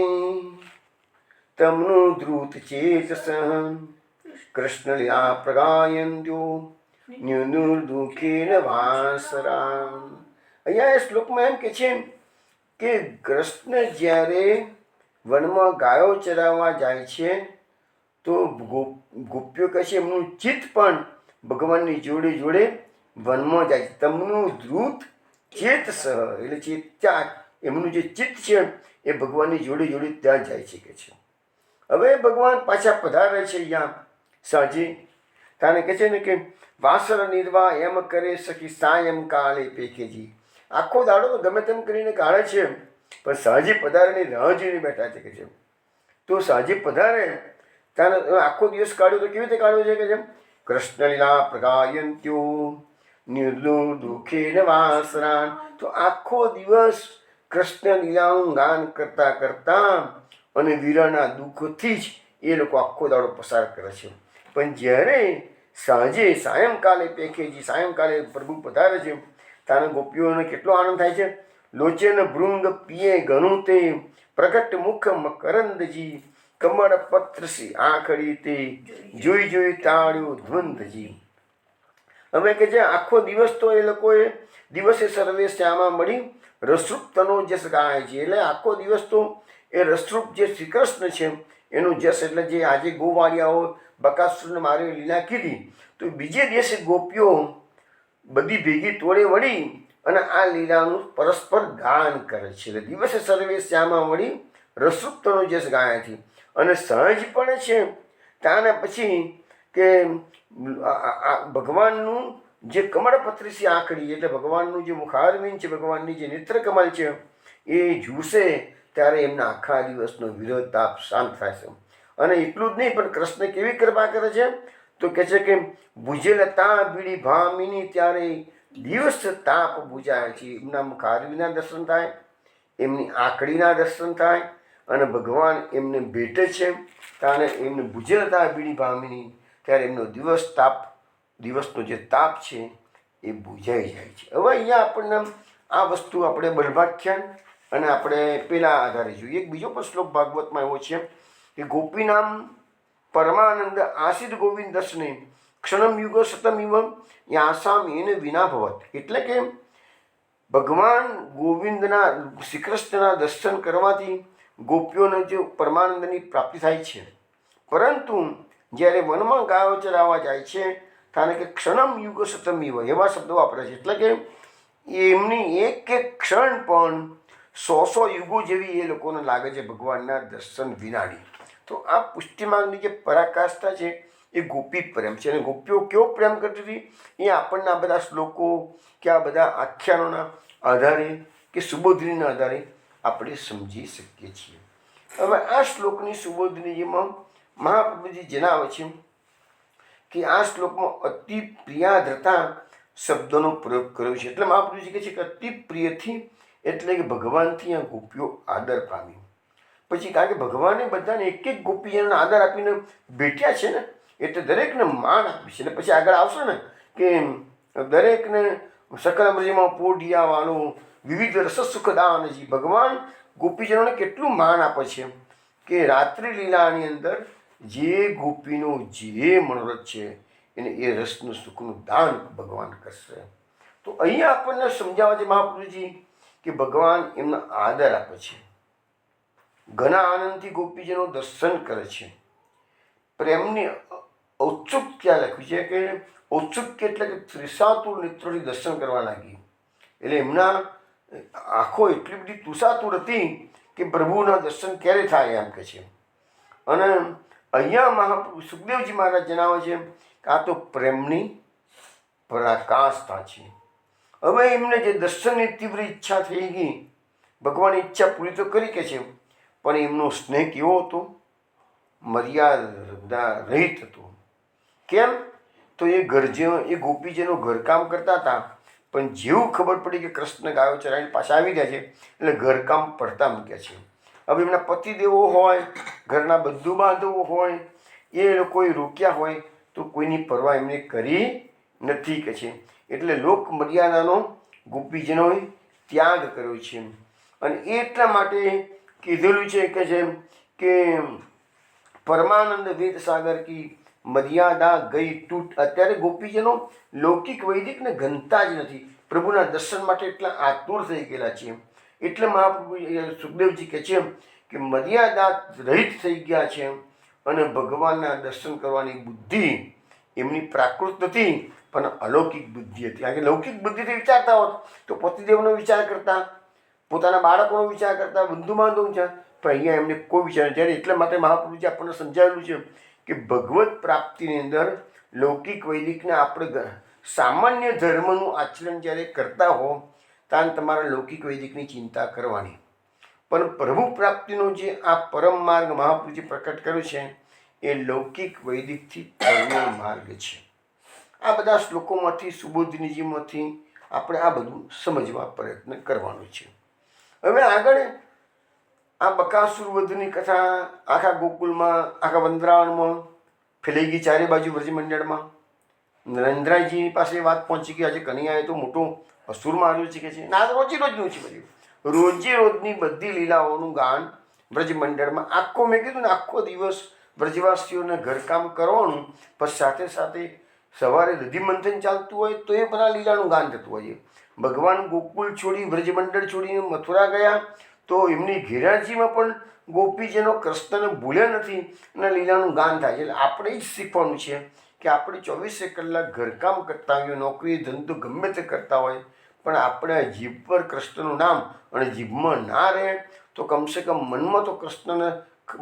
તમનું ધ્રુત ચેતસ કૃષ્ણ લીલા પ્રગાયન્ત્યો ન્યુદુર્દુઃખેન વાસરા. અહીંયા એ શ્લોકમાં એમ કે છે કે કૃષ્ણ જ્યારે વનમાં ગાયો ચરાવવા જાય છે તો ગોપીઓ કહે છે એમનું ચિત્ત પણ ભગવાનની જોડે જોડે વનમાં જાય છે. તમનું ધ્રુત ચેતસ એટલે ચેત્યા, એમનું જે ચિત્ત છે એ ભગવાનની જોડે જોડે ત્યાં જાય છે કે છે. હવે ભગવાન પાછા પધારે છે અહીંયા સાંજે, તાને કહે છે ને કે વાસર નિર્વાહ એમ કરે સખી સાયમ કાળે પેખેજી. આખો દાડો તો ગમે તેમ કરીને કાઢે છે પણ સાંજે પધારેની રાહ જોઈને બેઠા છે કે છે. તો સાંજે પધારે ત્યારે આખો દિવસ કાઢ્યો તો કેવી રીતે કાઢ્યો છે કે જેમ કૃષ્ણ લીલા પ્રગાયંત્યો નિર્દુઃખેન વાસરા. તો આખો દિવસ કૃષ્ણ લીલાનું ગાન કરતા કરતા અને વીરાના દુઃખથી જ એ લોકો આખો દાડો પસાર કરે છે. પણ જ્યારે સાંજે સાયંકાલે પેખેજી, સાયંકાલે પ્રભુ પધારે છે ત્યારે ગોપીઓને કેટલો આનંદ થાય છે. લોચન ભૃંગ પિયે ઘણું તે પ્રગટ મુખ મકરંદજી કમળ પત્રસી આખડી તે જોઈ જોઈ તાળ્યું ધ્વંદજી. હવે કે જે આખો દિવસ તો એ લોકોએ દિવસે સર્વે શ્યામાં મળી રસરૂપતનો જસ ગાય છે. એટલે આખો દિવસ તો એ રસરૂપ જે શ્રી કૃષ્ણ છે એનું જસ, એટલે જે આજે ગોવાળિયાઓ બકાસુરને મારી લીલા કીધી તો બીજે દિવસે ગોપીઓ બધી ભેગી તોડે વળી અને આ લીલાનું પરસ્પર ગાન કરે છે. એટલે દિવસે સર્વે શ્યામાં મળી રસરૂપતનો જસ ગાય છે. અને સહજ પણ છે ત્યાંના પછી કે ભગવાનનું જે કમળપત્રીસી આંખડી એટલે ભગવાનનું જે મુખારવિંદ છે, ભગવાનની જે નેત્રકમલ છે એ જુસે ત્યારે એમના આખા દિવસનો વિરોધ તાપ શાંત થાય છે. અને એટલું જ નહીં પણ કૃષ્ણ કેવી કૃપા કરે છે તો કહે છે કે ભુજલતા બીડી ભામિની ત્યારે દિવસ તાપ બુજાય છે. એમના મુખારવિંદના દર્શન થાય, એમની આંકડીના દર્શન થાય અને ભગવાન એમને ભેટે છે ત્યારે એમને ભુજલતા બીડી ભામિની ત્યારે એમનો દિવસનો જે તાપ છે એ બુજાઈ જાય છે. હવે અહીંયા આપણને આ વસ્તુ આપણે બલભાખ્યાન અને આપણે પેલા આધારે જોઈએ. એક બીજો પણ શ્લોક ભાગવતમાં એવો છે કે ગોપીનામ પરમાનંદ આસિદ ગોવિંદ દર્શને ક્ષણમ યુગ સતમિવ યાસામ એન વિના ભવત. એટલે કે ભગવાન ગોવિંદના શ્રી કૃષ્ણના દર્શન કરવાથી ગોપીઓને જે પરમાનંદની પ્રાપ્તિ થાય છે, પરંતુ જ્યારે વનમાં ગાયો ચરાવવા જાય છે કારણ કે ક્ષણમ યુગ સતમિવ એવા શબ્દો વાપરે છે. એટલે કે એમની એક એક ક્ષણ પણ 100 યુગો જેવી એ લોકોને લાગે છે ભગવાનના દર્શન વિનાની. તો આ પુષ્ટિ માર્ગની જે પરાકાષ્ઠા છે એ ગોપી પ્રેમ છે. અને ગોપીઓ કેવો પ્રેમ કરતી હતી એ આપણને આ બધા શ્લોકો કે આ બધા આખ્યાનોના આધારે કે સુબોધનીના આધારે આપણે સમજી શકીએ છીએ. હવે આ શ્લોકની સુબોધનીમાં મહાપ્રભુજી જણાવે છે કે આ શ્લોકમાં અતિ પ્રિયાદ્રતા શબ્દોનો પ્રયોગ કર્યો છે. એટલે મહાપ્રભુજી કહે છે કે અતિ પ્રિયથી એટલે કે ભગવાનથી આ ગોપીઓ આદર પામી. પછી કારણ કે ભગવાને બધાને એક એક ગોપીજનોને આદર આપીને ભેટ્યા છે ને, એટલે દરેકને માન આપ્યું છે. ને પછી આગળ આવશે ને કે દરેકને સકલ બ્રજમાં પોઢિયાવાળું વિવિધ રસ સુખદાનજી. ભગવાન ગોપીજનોને કેટલું માન આપે છે કે રાત્રિ લીલાની અંદર જે ગોપીનો જે મનોરથ છે એને એ રસનું સુખનું દાન ભગવાન કરશે. તો અહીંયા આપણને સમજાવે છે મહાપ્રભુજી કે ભગવાન એમનો આદર આપે છે, ઘણા આનંદથી ગોપીજનો દર્શન કરે છે. પ્રેમની ઔત્સુક્ય લખ્યું છે કે ઔત્સુક્ય એટલે કે ત્રિસાતુર નેત્રોથી દર્શન કરવા લાગી. એટલે એમના આંખો એટલી બધી તુષાતુર હતી કે પ્રભુના દર્શન ક્યારે થાય એમ કહે છે. અને અહીંયા મહાપ્રભુ સુખદેવજી મહારાજ જણાવે છે કે આ તો પ્રેમની પરાકાષ્ઠા છે. હવે એમને જે દર્શનની તીવ્ર ઈચ્છા થઈ ગઈ, ભગવાનની ઈચ્છા પૂરી તો કરી કે છે, પણ એમનો સ્નેહ કેવો હતો? મર્યાદા રહિત હતો. કેમ? તો એ ગોપીજનો ઘરકામ કરતા હતા, પણ જેવું ખબર પડી કે કૃષ્ણ ગાયો ચરાવીને પાછા આવી રહ્યા છે એટલે ઘરકામ પડતા મૂક્યા છે. હવે એમના પતિદેવો હોય, ઘરના બધું બાંધવો હોય, એ લોકોએ રોક્યા હોય તો કોઈની પરવા એમને કરી નથી કે છે. એટલે લોક મર્યાદાનો ગોપીજનોએ ત્યાગ કર્યો છે. અને એટલા માટે કીધેલું છે કે જેમ કે પરમાનંદ વેદ સાગર કી મર્યાદા ગઈ તૂટ. અત્યારે ગોપીજનો લૌકિક વૈદિકને ગણતા જ નથી, પ્રભુના દર્શન માટે એટલા આતુર થઈ ગયેલા છે. એટલે મહાપ્રભુ સુખદેવજી કહે છે કે મર્યાદા રહિત થઈ ગયા છે અને ભગવાનના દર્શન કરવાની બુદ્ધિ એમની પ્રાકૃત નથી પણ અલૌકિક બુદ્ધિ હતી. કારણ કે લૌકિક બુદ્ધિથી વિચારતા હોત તો પતિદેવનો વિચાર કરતા, પોતાના બાળકોનો વિચાર કરતા, બંધુ બાંધવનો વિચાર, પણ અહીંયા એમને કોઈ વિચાર. જ્યારે એટલા માટે મહાપ્રભુજી આપણને સમજાવેલું છે કે ભગવત પ્રાપ્તિની અંદર લૌકિક વૈદિકને આપણે સામાન્ય ધર્મનું આચરણ જ્યારે કરતા હો ત્યારે તમારા લૌકિક વૈદિકની ચિંતા કરવાની, પણ પ્રભુ પ્રાપ્તિનો જે આ પરમ માર્ગ મહાપ્રભુજી પ્રકટ કર્યો છે એ લૌકિક વૈદિકથી પરનો માર્ગ છે. આ બધા શ્લોકોમાંથી સુબોધનીજીમાંથી આપણે આ બધું સમજવા પ્રયત્ન કરવાનો છે. હવે આગળ આ બકાસુર વધની કથા આખા ગોકુલમાં, આખા વંદરાવનમાં ફેલાઈ ગઈ, ચારે બાજુ વ્રજમંડળમાં. નરેન્દ્રજીની પાસે વાત પહોંચી ગઈ, આજે કનૈયાએ તો મોટો અસુર માર્યો છે કે છે. ના, રોજે રોજનું છે બધું, રોજે રોજની બધી લીલાઓનું ગાન વ્રજમંડળમાં. આખો મેં કીધું ને આખો દિવસ વ્રજવાસીઓને ઘરકામ કરવાનું, પણ સાથે સાથે સવારે દધિમંથન ચાલતું હોય તો એ બધા લીલાનું ગાન થતું હોય છે. ભગવાન ગોકુલ છોડી વ્રજમંડળ છોડીને મથુરા ગયા તો એમની ઘેરાજીમાં પણ ગોપીજનો કૃષ્ણને ભૂલ્યા નથી અને લીલાનું ગાન થાય છે. એટલે આપણે જ શીખવાનું છે કે આપણે 24 કલાક ઘરકામ કરતા હોઈએ, નોકરી ધંધો ગમે તે કરતા હોય, પણ આપણે જીભ પર કૃષ્ણનું નામ અને જીભમાં ના રહે તો કમસે કમ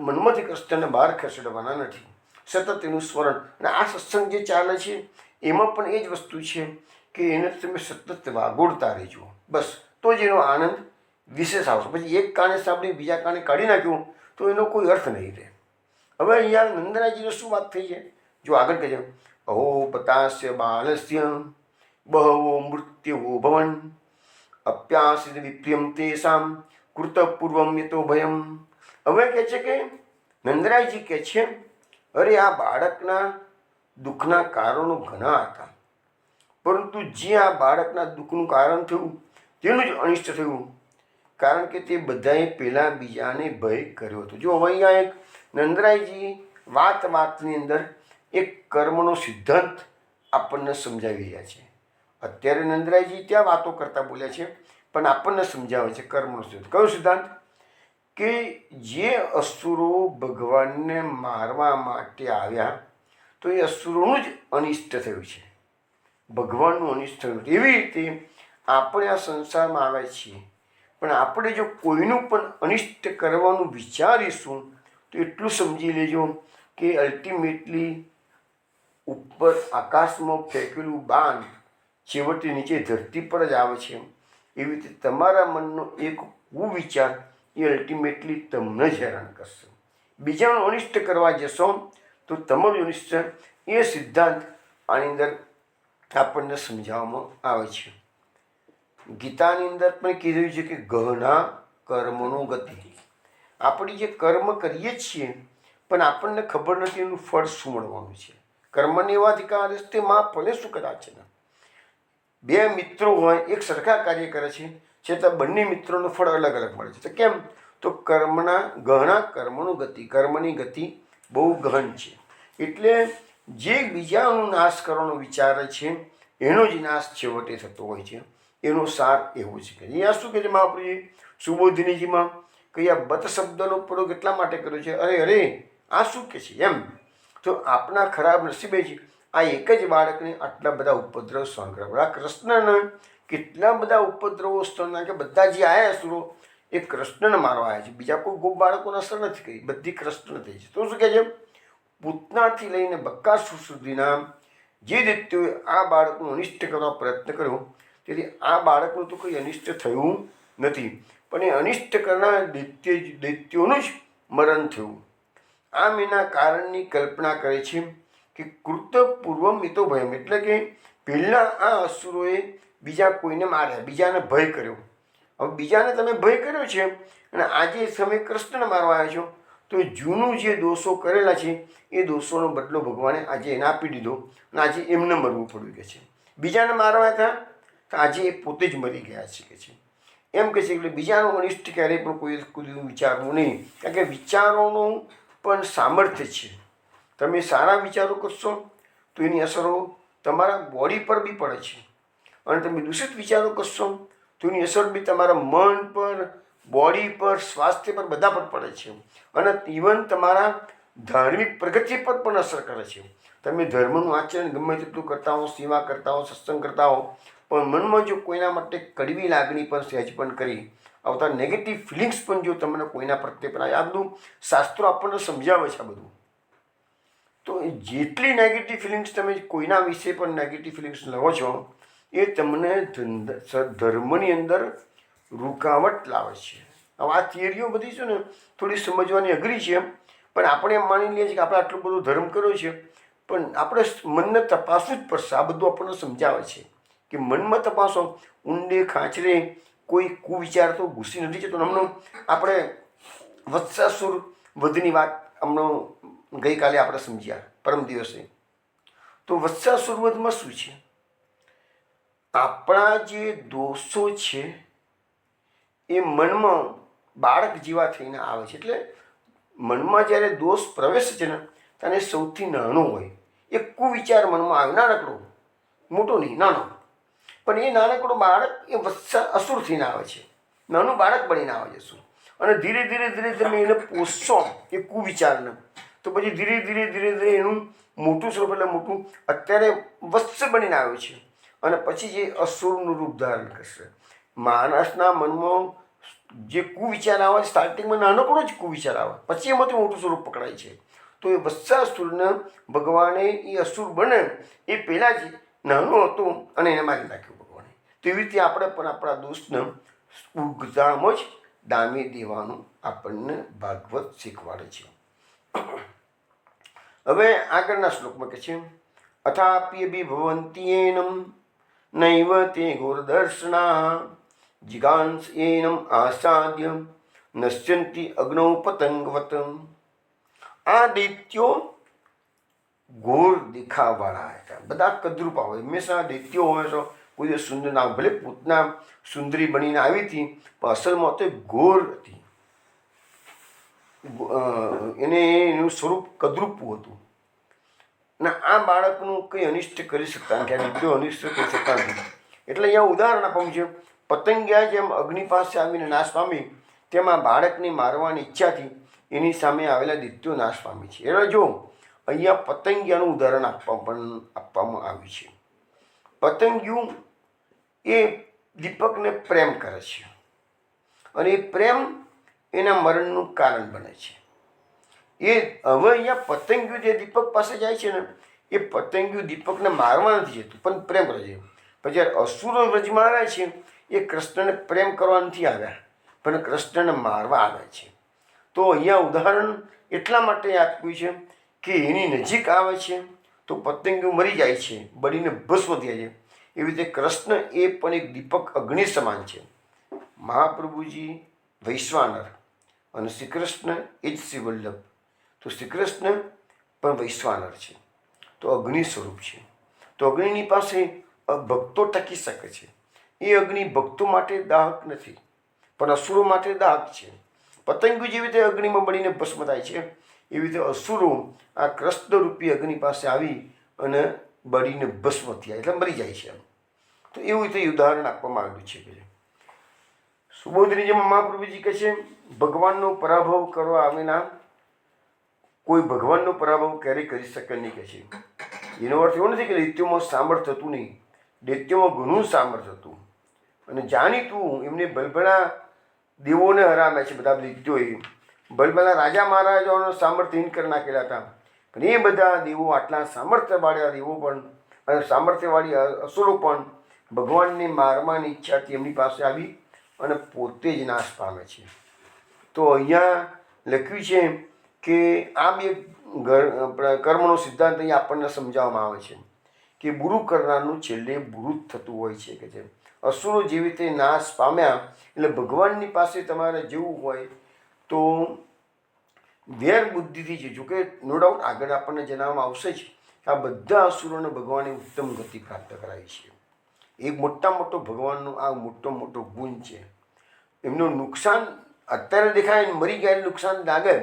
મનમાંથી કૃષ્ણને બહાર ખસેડવાના નથી. સતત એનું સ્મરણ. અને આ સત્સંગ જે ચાલે છે એમાં પણ એ જ વસ્તુ છે કે એને તમે સતત વાગોળતા રહેજો, બસ તો જ એનો આનંદ વિશેષ આવશે. પછી એક કાને સાંભળી બીજા કાને કાઢી નાખ્યું તો એનો કોઈ અર્થ નહીં રહે. હવે અહીંયા નંદરાજીનો શું વાત થઈ છે જો આગળ કહેજો. અહો પતાસ્ય બાલસ્ય બહવો મૃત્યુઓ ભવન અપ્યાસિત વિપ્રિયમ તેષામ કૃતપૂર્વમ યતો ભયમ. હવે કહે છે કે નંદરાયજી કહે છે અરે આ બાળકના દુઃખના કારણો ઘણા હતા, પરંતુ જે આ બાળકના દુઃખનું કારણ થયું તેનું જ અનિષ્ટ થયું, કારણ કે તે બધાએ પહેલાં બીજાને ભય કર્યો હતો. જો હવે અહીંયા એક નંદરાયજી વાતની અંદર એક કર્મનો સિદ્ધાંત આપણને સમજાવી રહ્યા છે. અત્યારે નંદરાયજી ત્યાં વાતો કરતા બોલ્યા છે, પણ આપણને સમજાવે છે કર્મનો સિદ્ધાંત. કયો સિદ્ધાંત? કે જે અસુરો ભગવાનને મારવા માટે આવ્યા તો એ અસુરોનું જ અનિષ્ટ થયું છે, ભગવાનનું અનિષ્ટ થયું. એવી રીતે આપણે આ સંસારમાં આવ્યા છીએ, પણ આપણે જો કોઈનું પણ અનિષ્ટ કરવાનું વિચારીશું તો એટલું સમજી લેજો કે અલ્ટિમેટલી ઉપર આકાશમાં ફેંકેલું બાણ છેવટે નીચે ધરતી પર જ આવે છે. એવી રીતે તમારા મનનો એક કુવિચાર એ અલ્ટિમેટલી તમને જ હેરાન કરશે. બીજાનું અનિષ્ટ કરવા જશો તો તમારું અનિષ્ટ, એ સિદ્ધાંત આની અંદર આપણને સમજાવવામાં આવે છે. ગીતાની અંદર પણ કીધું છે કે ગહના કર્મનો ગતિ. આપણે જે કર્મ કરીએ છીએ પણ આપણને ખબર નથી એનું ફળ શું મળવાનું છે. કર્મને એવા અધિકાર તે માં ફલે શું કદાચ છે. બે મિત્રો હોય, એક સરખા કાર્ય કરે છે, છતાં બંને મિત્રોનું ફળ અલગ અલગ મળે છે. તો કેમ? તો ગહના કર્મનો ગતિ, કર્મની ગતિ બહુ ગહન છે. એટલે જે બીજાનો નાશ કરવાનો વિચારે છે એનો જ નાશ છેવટે થતો હોય છે. એનો સાર એવું છે કે અહીંયા શું કહે છે મહાપ્રભુજી સુબોધિનીજીમાં કે આ બત શબ્દનો પ્રયોગ એટલા માટે કર્યો છે, અરે અરે આ શું કહે છે એમ. તો આપણા ખરાબ નસીબે છે આ એક જ બાળકને આટલા બધા ઉપદ્રવ સહન કરવા. આ કૃષ્ણને કેટલા બધા ઉપદ્રવો સહન, કે બધા જે આવ્યા અસુરો એ કૃષ્ણને મારવા આવ્યા છે, બીજા કોઈ ગોપ બાળકોને અસર નથી કરી, બધી કૃષ્ણ થઈ છે. તો શું કહે છે? પૂતનાથી લઈને બકાસુર સુધીના જે દૈત્યોએ આ બાળકનું અનિષ્ટ કરવા પ્રયત્ન કર્યો, તેથી આ બાળકનું તો કોઈ અનિષ્ટ થયું નથી, પણ એ અનિષ્ટ કરનાર દૈત્યોનું જ મરણ થયું. આમ એના કારણની કલ્પના કરે છે કે કૃતપૂર્વમ મિતો ભયમ, એટલે કે પહેલાં આ અસુરોએ બીજા કોઈને માર્યા, બીજાને ભય કર્યો. હવે બીજાને તમે ભય કર્યો છે અને આજે તમે કૃષ્ણને મારવા આવ્યા છો, તો જૂનું જે દોષો કરેલા છે એ દોષોનો બદલો ભગવાને આજે એને આપી દીધો અને આજે એમને મરવું પડ્યું કે છે. બીજાને મારવા હતા તો આજે એ પોતે જ મરી ગયા છે કે છે. એમ કહે છે એટલે બીજાનું અનિષ્ટ ક્યારેય પણ કોઈ વિચારવું નહીં, કારણ કે વિચારોનું પણ સામર્થ્ય છે. તમે સારા વિચારો કરશો તો એની અસરો તમારા બોડી પર બી પડે છે, અને તમે દૂષિત વિચારો કરશો તો એની અસર બી તમારા મન પર, બોડી પર, સ્વાસ્થ્ય પર, બધા પર પડે છે. અને ઇવન તમારા ધાર્મિક પ્રગતિ પર પણ અસર કરે છે. તમે ધર્મનું આચરણ ગમે તેટલું કરતા હો, સેવા કરતા હો, સત્સંગ કરતા હો, પણ મનમાં જો કોઈના માટે કડવી લાગણી પણ સહેજ પણ કરી આવતા નેગેટિવ ફિલિંગ્સ પણ જો તમને કોઈના પ્રત્યે પણ આ બધું શાસ્ત્રો આપણને સમજાવે છે. આ બધું તો જેટલી નેગેટિવ ફિલિંગ્સ તમે કોઈના વિશે પણ નેગેટિવ ફિલિંગ્સ લાવો છો એ તમને ધર્મની અંદર રૂકાવટ લાવે છે. હવે આ થિયરીઓ બધી છે ને થોડી સમજવાની અઘરી છે, પણ આપણે એમ માની લઈએ છીએ કે આપણે આટલો બધો ધર્મ કર્યો છે, પણ આપણે મનને તપાસવું જ પડશે. આ બધું આપણને સમજાવે છે કે મનમાં તપાસો, ઊંડે ખાંચરે કોઈ કુવિચાર તો ઘૂસી નથી જતો. હમણાં આપણે વત્સાસુર વધની વાત હમણાં ગઈકાલે આપણે સમજ્યા, પરમ દિવસે. તો વત્સાસુર વધમાં શું છે? આપણા જે દોષો છે એ મનમાં બાળક જેવા થઈને આવે છે. એટલે મનમાં જ્યારે દોષ પ્રવેશે છે ને ત્યારે સૌથી નાનો હોય, એક કુવિચાર મનમાં આવે, નાનકડો, મોટો નહીં, નાનો. પણ એ નાનકડો બાળક એ અસુર થઈને આવે છે, નાનું બાળક બનીને આવે છે શું. અને ધીરે ધીરે ધીરે તમે એને પોષશો એ કુવિચારને, તો પછી ધીરે ધીરે ધીરે ધીરે એનું મોટું સ્વરૂપ, એટલે મોટું અત્યારે વત્સ બનીને આવ્યું છે, અને પછી જે અસુરનું રૂપ ધારણ કરશે. માણસના મનમાં જે કુવિચાર આવે, સ્ટાર્ટિંગમાં નાનકડો જ કુવિચાર આવે, પછી એમાંથી મોટું સ્વરૂપ પકડાય છે. તો એ વત્સાસુરને ભગવાને એ અસુર બને એ પહેલાં જ નાનો હતો અને એને મારી નાખ્યો ભગવાને. તેવી રીતે આપણે પણ આપણા દોષને ઉગતામાં જ ડામી દેવાનું આપણને ભાગવત શીખવાડે છે. હવે આગળના શ્લોકમાં કહે છે અથાપ્ય ભવંતી એનમ નૈવ તે ઘોરદર્શના જિગાંસ એનમ આસાદ્ય નશ્યંતિ અગ્નૌ પતંગવત. આ દૈત્યો ઘોર દેખાવાળા હતા, બધા કદરૂપા હોય, હંમેશા દૈત્યો હોય તો કોઈ સુંદર ના, ભલે પૂતના સુંદરી બનીને આવી હતી પણ અસલમાં તો ઘોર હતી. એને એનું સ્વરૂપ કદરૂપું હતું અને આ બાળકનું કંઈ અનિષ્ટ કરી શકતા નથી, આ વિદ્યો અનિષ્ટ કરી શકતા નથી. એટલે અહીંયા ઉદાહરણ આપવાનું છે, પતંગિયા જેમ અગ્નિ પાસે આવીને નાશ પામી તેમાં બાળકને મારવાની ઈચ્છાથી એની સામે આવેલા દૈત્યો નાશ પામી છે. એટલે જો અહીંયા પતંગિયાનું ઉદાહરણ આપવામાં આવ્યું છે. પતંગિયું એ દીપકને પ્રેમ કરે છે અને એ પ્રેમ એના મરણનું કારણ બને છે. એ હવે અહીંયા પતંગિયું જે દીપક પાસે જાય છે ને, એ પતંગિયું દીપકને મારવા નથી જતું પણ પ્રેમ કરે છે. પણ જ્યારે અસુરો વ્રજમાં આવ્યા છે, એ કૃષ્ણને પ્રેમ કરવા નથી આવ્યા પણ કૃષ્ણને મારવા આવ્યા છે. તો અહીંયા ઉદાહરણ એટલા માટે આપ્યું છે કે એની નજીક આવે છે તો પતંગિયું મરી જાય છે, બળીને ભસ્મ થાય છે. એવી રીતે કૃષ્ણ એ પણ એક દીપક અગ્નિ સમાન છે. મહાપ્રભુજી વૈશ્વાનર અને શ્રી કૃષ્ણ એ જ શ્રી વલ્લભ. તો શ્રી કૃષ્ણ પણ વૈશ્વાનર છે, તો અગ્નિ સ્વરૂપ છે. તો અગ્નિની પાસે ભક્તો ટકી શકે છે. એ અગ્નિ ભક્તો માટે દાહક નથી પણ અસુરો માટે દાહક છે. પતંગો જેવી રીતે અગ્નિમાં બળીને ભસ્મ થાય છે, એવી રીતે અસુરો આ કૃષ્ણરૂપી અગ્નિ પાસે આવી અને બળીને ભસ્મ થયા એટલે મરી જાય છે. તો એવું રીતે ઉદાહરણ આપવામાં આવ્યું છે કે સુબોધનીજીમાં મહાપ્રભુજી કહે છે, ભગવાનનો પરાભવ કરવા આવેલા કોઈ ભગવાનનો પરાભવ ક્યારેય કરી શકે નહીં કહે છે. એનો અર્થ એવો નથી કે દૈત્યોમાં સામર્થ્ય હતું નહીં, દૈત્યોમાં ઘણું સામર્થ્ય હતું અને જાણીતું એમને ભલભલા દેવોને હરામ્યા છે. બધા દૈત્યોએ ભલભલા રાજા મહારાજાઓનો સામર્થ્યહીન કરી નાખેલા હતા, પણ એ બધા દેવો, આટલા સામર્થ્યવાળા દેવો પણ અને સામર્થ્યવાળી અસુરો પણ ભગવાનને મારવાની ઈચ્છાથી એમની પાસે આવી અને પોતે જ નાશ પામે છે. તો અહીંયા લખ્યું છે કે આ બે કર્મનો સિદ્ધાંત અહીંયા આપણને સમજાવવામાં આવે છે કે બુરું કરનારનું છેલ્લે બુરું જ થતું હોય છે કે જે અસુરો જેવી રીતે નાશ પામ્યા એટલે ભગવાનની પાસે તમારે જવું હોય તો વેર બુદ્ધિથી જજો. કે નો ડાઉટ આગળ આપણને જણાવવામાં આવશે જ કે આ બધા અસુરોને ભગવાને ઉત્તમ ગતિ પ્રાપ્ત કરાવી છે. એક મોટા મોટો ભગવાનનો આ મોટો ગુણ છે. એમનું નુકસાન અત્યારે દેખાય, મરી ગયા નુકસાન લાગે,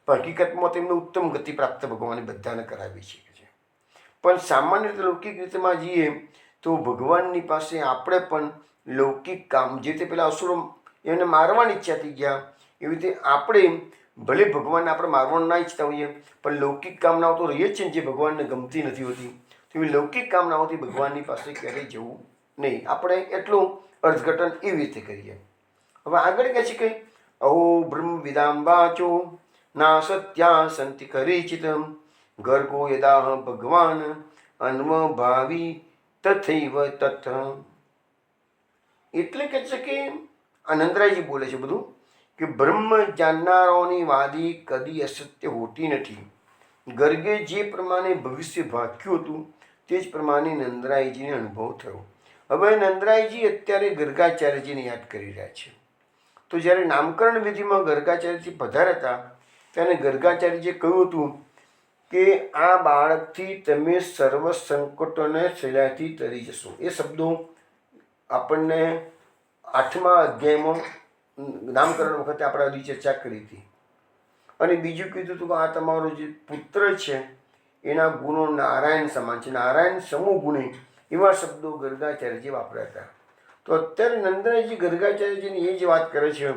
પણ હકીકતમાં તેમને ઉત્તમ ગતિ પ્રાપ્ત ભગવાને બધાને કરાવી છે. પણ સામાન્ય રીતે લૌકિક રીતમાં જઈએ તો ભગવાનની પાસે આપણે પણ લૌકિક કામ, જે રીતે પેલા અસુરો એમને મારવાની ઈચ્છા થઈ ગયા, એવી રીતે આપણે ભલે ભગવાનને આપણે મારવાનું ના ઈચ્છતા હોઈએ પણ લૌકિક કામનાઓ તો રહીએ જ છે ને, જે ભગવાનને ગમતી નથી હોતી. તો એવી લૌકિક કામનાઓથી ભગવાનની પાસે ક્યારેય જવું નહીં. આપણે એટલું અર્થઘટન એવી રીતે કરીએ. હવે આગળ કહે છે કે અહો બ્રહ્મ વિદામ વાચો ના સત્યા સંતિ કરીચિતમ ગર્ગો યદાહ ભગવાન અન્વ ભાવી તથૈવ તથ. એટલે કહે છે કે આનંદરાયજી બોલે છે બધું કે બ્રહ્મ જાણનારાઓની વાદી કદી અસત્ય હોતી નથી. ગર્ગે જે પ્રમાણે ભવિષ્ય ભાખ્યું હતું તે જ પ્રમાણે નંદરાયજીને અનુભવ થયો. હવે નંદરાયજી અત્યારે ગર્ગાચાર્યજીને યાદ કરી રહ્યા છે. તો જ્યારે નામકરણ વિધિમાં ગર્ગાચાર્યજી પધાર્યા હતા ત્યારે ગર્ગાચાર્યજીએ કહ્યું હતું કે આ બાળકથી તમે સર્વ સંકટોને સહેલાઈથી તરી જશો. એ શબ્દો આપણને 8મા અધ્યાયમાં નામકરણ વખતે આપણે હજી ચર્ચા કરી હતી. અને બીજું કીધું હતું કે આ તમારો જે પુત્ર છે એના ગુણો નારાયણ સમાન છે, નારાયણ સમૂહ ગુણી, એવા શબ્દો ગર્ગાચાર્યજી વાપર્યા હતા. તો અત્યારે નંદરાયજી ગર્ગાચાર્યજીની એ જ વાત કરે છે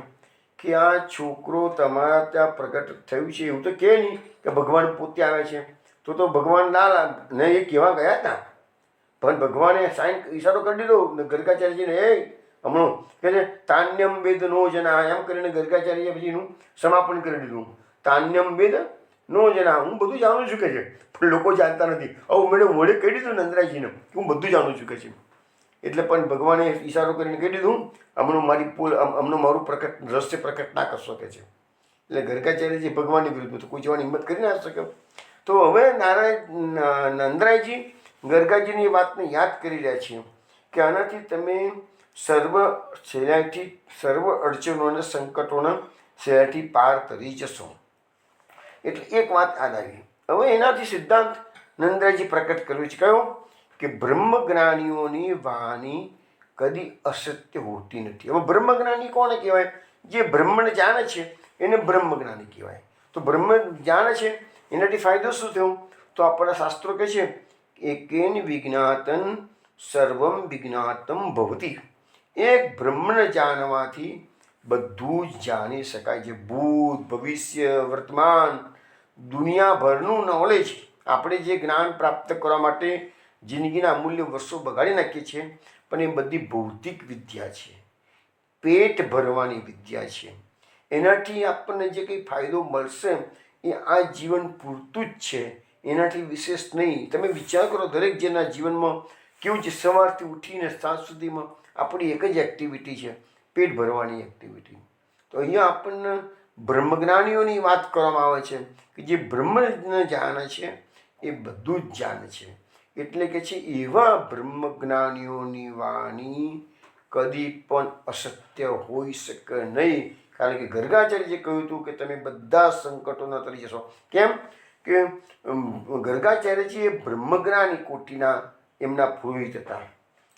કે આ છોકરો તમારા ત્યાં પ્રગટ થયું છે. એવું તો કહે નહીં કે ભગવાન પોતે આવે છે, તો ભગવાન ના એ કહેવા ગયા હતા, પણ ભગવાને સાઈન ઈશારો કરી દીધો ગર્ગાચાર્યજીને. હમણાં કહે છે તાન્યમ વેદ નો જના, એમ કરીને ગર્ગાચાર્ય પછીનું સમાપન કરી દીધું. તાન્યમ વેદ નો જના, હું બધું જાણું છું કે છે, પણ લોકો જાણતા નથી. આવું મેડમ વડે કહી દીધું નંદરાયજીને કે હું બધું જાણું છું કે છે. એટલે પણ ભગવાને ઈશારો કરીને કહી દીધું હમણાં મારું રહસ્ય પ્રકટ ના કરશો કે છે. એટલે ગર્ગાચાર્યજી ભગવાનની વિરુદ્ધ તો કોઈ જવાની હિંમત કરી ના શકે. તો હવે નંદરાયજી ગર્ગાજીની વાતને યાદ કરી રહ્યા છીએ કે આનાથી તમે સહેલાઈથી સર્વ અડચણો અને સંકટોને સહેલાઈથી પાર તરી જશો. એટલે એક વાત યાદ આવી. હવે એનાથી સિદ્ધાંત નંદરાયજી પ્રકટ કર્યું છે. કયો? કે બ્રહ્મજ્ઞાનીઓની વાણી કદી અસત્ય હોતી નથી. હવે બ્રહ્મજ્ઞાની કોને કહેવાય? જે બ્રહ્મને જાણે છે એને બ્રહ્મજ્ઞાની કહેવાય. તો બ્રહ્મ જ્ઞાન છે એનાથી ફાયદો શું થયો? તો આપણા શાસ્ત્રો કહે છે એકેન વિજ્ઞાતન સર્વમ વિજ્ઞાતમ ભવતી. એક બ્રહ્મને જાણવાથી બધું જ જાણી શકાય છે. ભૂત, ભવિષ્ય, વર્તમાન, દુનિયાભરનું નોલેજ. આપણે જે જ્ઞાન પ્રાપ્ત કરવા માટે જિંદગીના અમૂલ્ય વર્ષો બગાડી નાખીએ છીએ, પણ એ બધી ભૌતિક વિદ્યા છે, પેટ ભરવાની વિદ્યા છે. એનાથી આપણને જે કંઈ ફાયદો મળશે એ આ જીવન પૂરતું જ છે, એનાથી વિશેષ નહીં. તમે વિચાર કરો, દરેક જેના જીવનમાં કેવું છે, સવારથી ઉઠીને સાંજ સુધીમાં આપણી એક જ એક્ટિવિટી છે, પેટ ભરવાની એક્ટિવિટી. તો અહીંયા આપણને બ્રહ્મજ્ઞાનીઓની વાત કરવામાં આવે છે કે જે બ્રહ્મને જાણે છે એ બધું જ જાણે છે. એટલે કે છે એવા બ્રહ્મજ્ઞાનીઓની વાણી કદી પણ અસત્ય હોઈ શકે નહીં. કારણ કે ગર્ગાચાર્યએ કહ્યું હતું કે તમે બધા સંકટોના તરી જશો. કેમ કે ગર્ગાચાર્યજી એ બ્રહ્મજ્ઞાની કોટીના એમના પુરોહિત હતા.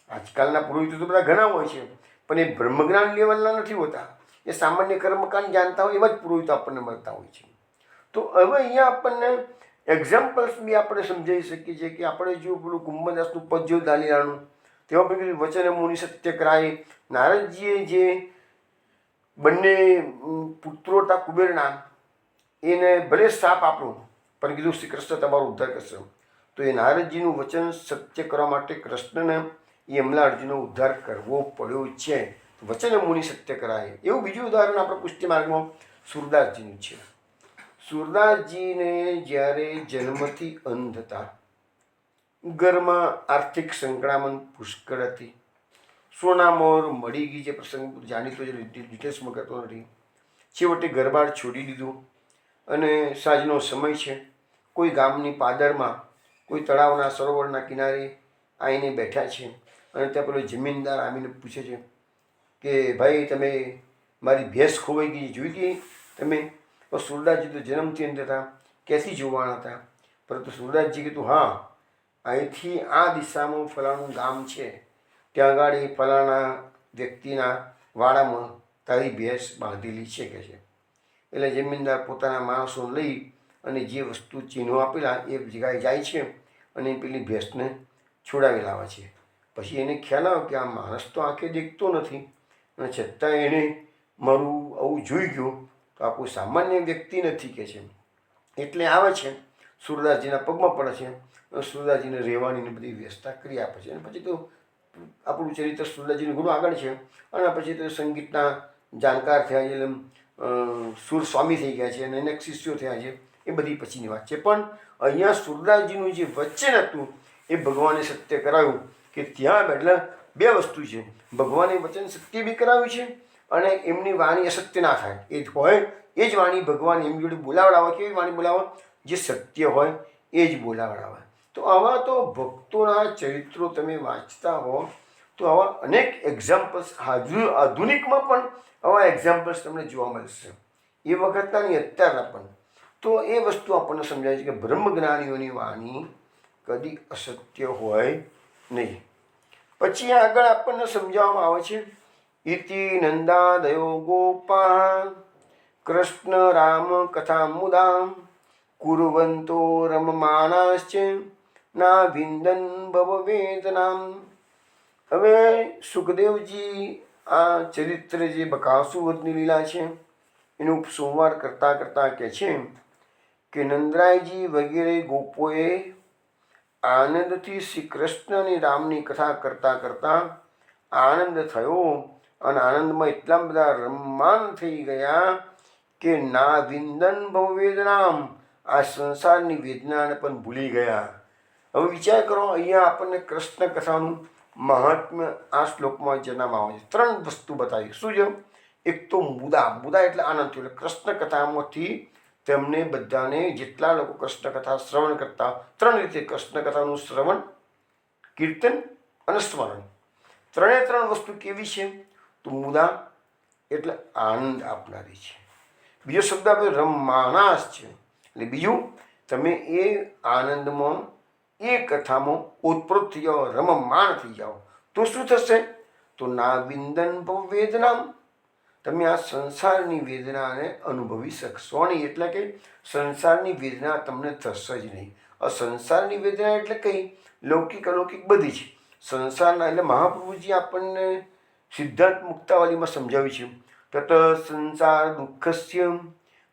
આજકાલના પુરોહિતો તો બધા ઘણા હોય છે, પણ એ બ્રહ્મજ્ઞાન લેવલના નથી હોતા. એ સામાન્ય કર્મકાંડ જાણતા હોય એવા જ પુરોહિતો આપણને મળતા હોય છે. તો હવે અહીંયા આપણને એક્ઝામ્પલ્સ બી આપણે સમજાવી શકીએ છીએ કે આપણે જો પેલું કુંભદાસનું પદ જો દાલીરાનું, તેમાં પણ વચન મુનિ સત્ય કરાય. નારદજીએ જે બંને પુત્રો હતા કુબેરના, એને ભલે શાપ આપ્યો પણ કીધું શ્રી કૃષ્ણ તમારો ઉદ્ધાર કરશે. તો એ નારદજીનું વચન સત્ય કરવા માટે કૃષ્ણને એ અમલા અર્જુનનો ઉદ્ધાર કરવો પડ્યો છે. વચન મુનિ સત્ય કરાય. એવું બીજું ઉદાહરણ આપણે પુષ્ટિ માર્ગમાં સુરદાસજીનું છે. સુરદાસજીને જ્યારે જન્મથી અંધ હતા, ઘરમાં આર્થિક સંકળામણ પુષ્કળ હતી, સોનામોર મળી ગઈ, જે પ્રસંગ જાણીતો છે, ડિટેલ્સમાં કરતો નથી. છેવટે ઘરબાર છોડી દીધું અને સાંજનો સમય છે. કોઈ ગામની પાદરમાં કોઈ તળાવના સરોવરના કિનારે આવીને બેઠા છે અને ત્યાં પેલો જમીનદાર આવીને પૂછે છે કે ભાઈ તમે મારી ભેંસ ખોવાઈ ગઈ જોઈ ગઈ તમે? તો સુરદાસજી તો જન્મથી અંધ હતા, ક્યાંથી જોવાના હતા? પરંતુ સુરદાસજી કીધું હા, અહીંથી આ દિશામાં ફલાણું ગામ છે, ત્યાં આગળ ફલાણા વ્યક્તિના વાડામાં તારી ભેંસ બાંધેલી છે કે છે. એટલે જમીનદાર પોતાના માણસો લઈ અને જે વસ્તુ ચિહ્નો આપેલા એ જગ્યાએ જાય છે અને પેલી ભેંસને છોડાવી લાવે છે. પછી એને ખ્યાલ આવે કે આ માણસ તો આંખે દેખતો નથી અને છતાં એણે મારું આવું જોઈ ગયું, તો આ કોઈ સામાન્ય વ્યક્તિ નથી કે છે. એટલે આવે છે, સુરદાસજીના પગમાં પડે છે અને સુરદાસજીને રહેવાની બધી વ્યવસ્થા કરી આપે છે. અને પછી તો આપણું ચરિત્ર સુરદાસજીનું ઘણું આગળ છે. અને પછી તો સંગીતના જાણકાર થયા છે, એટલે સુર સ્વામી થઈ ગયા છે અને અનેક શિષ્યો થયા છે. એ બધી પછીની વાત છે. પણ અહીંયા સુરદાસજીનું જે વચન હતું એ ભગવાને સત્ય કરાવ્યું કે ત્યાં એટલે બે વસ્તુ છે, ભગવાને વચન સત્ય બી કરાવ્યું છે અને એમની વાણી અસત્ય ના થાય એ હોય એ જ વાણી ભગવાન એમની જોડે બોલાવડાવે. કેવી વાણી બોલાવે? જે સત્ય હોય એ જ બોલાવડાવે. તો આવા તો ભક્તોના ચરિત્રો તમે વાંચતા હો તો આવા અનેક એક્ઝામ્પલ્સ આધુનિકમાં પણ આવા એક્ઝામ્પલ્સ તમને જોવા મળશે, એ વખતના નહીં અત્યારના પણ. તો એ વસ્તુ આપણને સમજાય છે કે બ્રહ્મજ્ઞાનીઓની વાણી કદી અસત્ય હોય નહીં. પછી આગળ આપણને સમજાવવામાં આવે છે ઇતિ નંદાદયો ગોપા કૃષ્ણ રામ કથા મુદામ કુર્વંતો રમમાણાશ્ચ ના વિંદન ભવ વેદનામ. હવે સુખદેવજી આ ચરિત્ર જે બકાસુવધની લીલા છે એનો સંવાદ કરતાં કરતાં કહે છે કે નંદરાયજી વગેરે ગોપોએ આનંદથી શ્રી કૃષ્ણ અને રામની કથા કરતાં કરતાં આનંદ થયો અને આનંદમાં એટલા બધા રમમાન થઈ ગયા કે ના વિંદન ભવ વેદનામ, આ સંસારની વેદનાને પણ ભૂલી ગયા. હવે વિચાર કરો, અહીંયા આપણને કૃષ્ણ કથાનું મહાત્મ્ય આ શ્લોકમાં જણાવવામાં આવે છે. ત્રણ વસ્તુ બતાવી. શું છે? એક તો મુદા, મુદા એટલે આનંદ થયો. એટલે કૃષ્ણ કથામાંથી તેમને બધાને જેટલા લોકો કૃષ્ણ કથા શ્રવણ કરતા, ત્રણ રીતે કૃષ્ણ કથાનું શ્રવણ, કીર્તન અને સ્મરણ, ત્રણ વસ્તુ કેવી છે? તો મુદા એટલે આનંદ આપનારી છે. બીજો શબ્દ આપણે રમમાણાસ છે, એટલે બીજું તમે એ આનંદમાં એ કથામાં ઓતપ્રોત થઈ જાઓ, રમમાણ થઈ જાઓ. તો શું થશે? તો ના વિંદન ભવ વેદનામ, તમે આ સંસારની વેદનાને અનુભવી શકશો નહીં, એટલે કે સંસારની વેદના તમને થશે જ નહીં. આ સંસારની વેદના એટલે કઈ? લૌકિક અલૌકિક બધી જ સંસારના. એટલે મહાપ્રભુજી આપણને સિદ્ધાંત મુક્તાવલીમાં સમજાવ્યું છે, તત સંસાર દુઃખસ્ય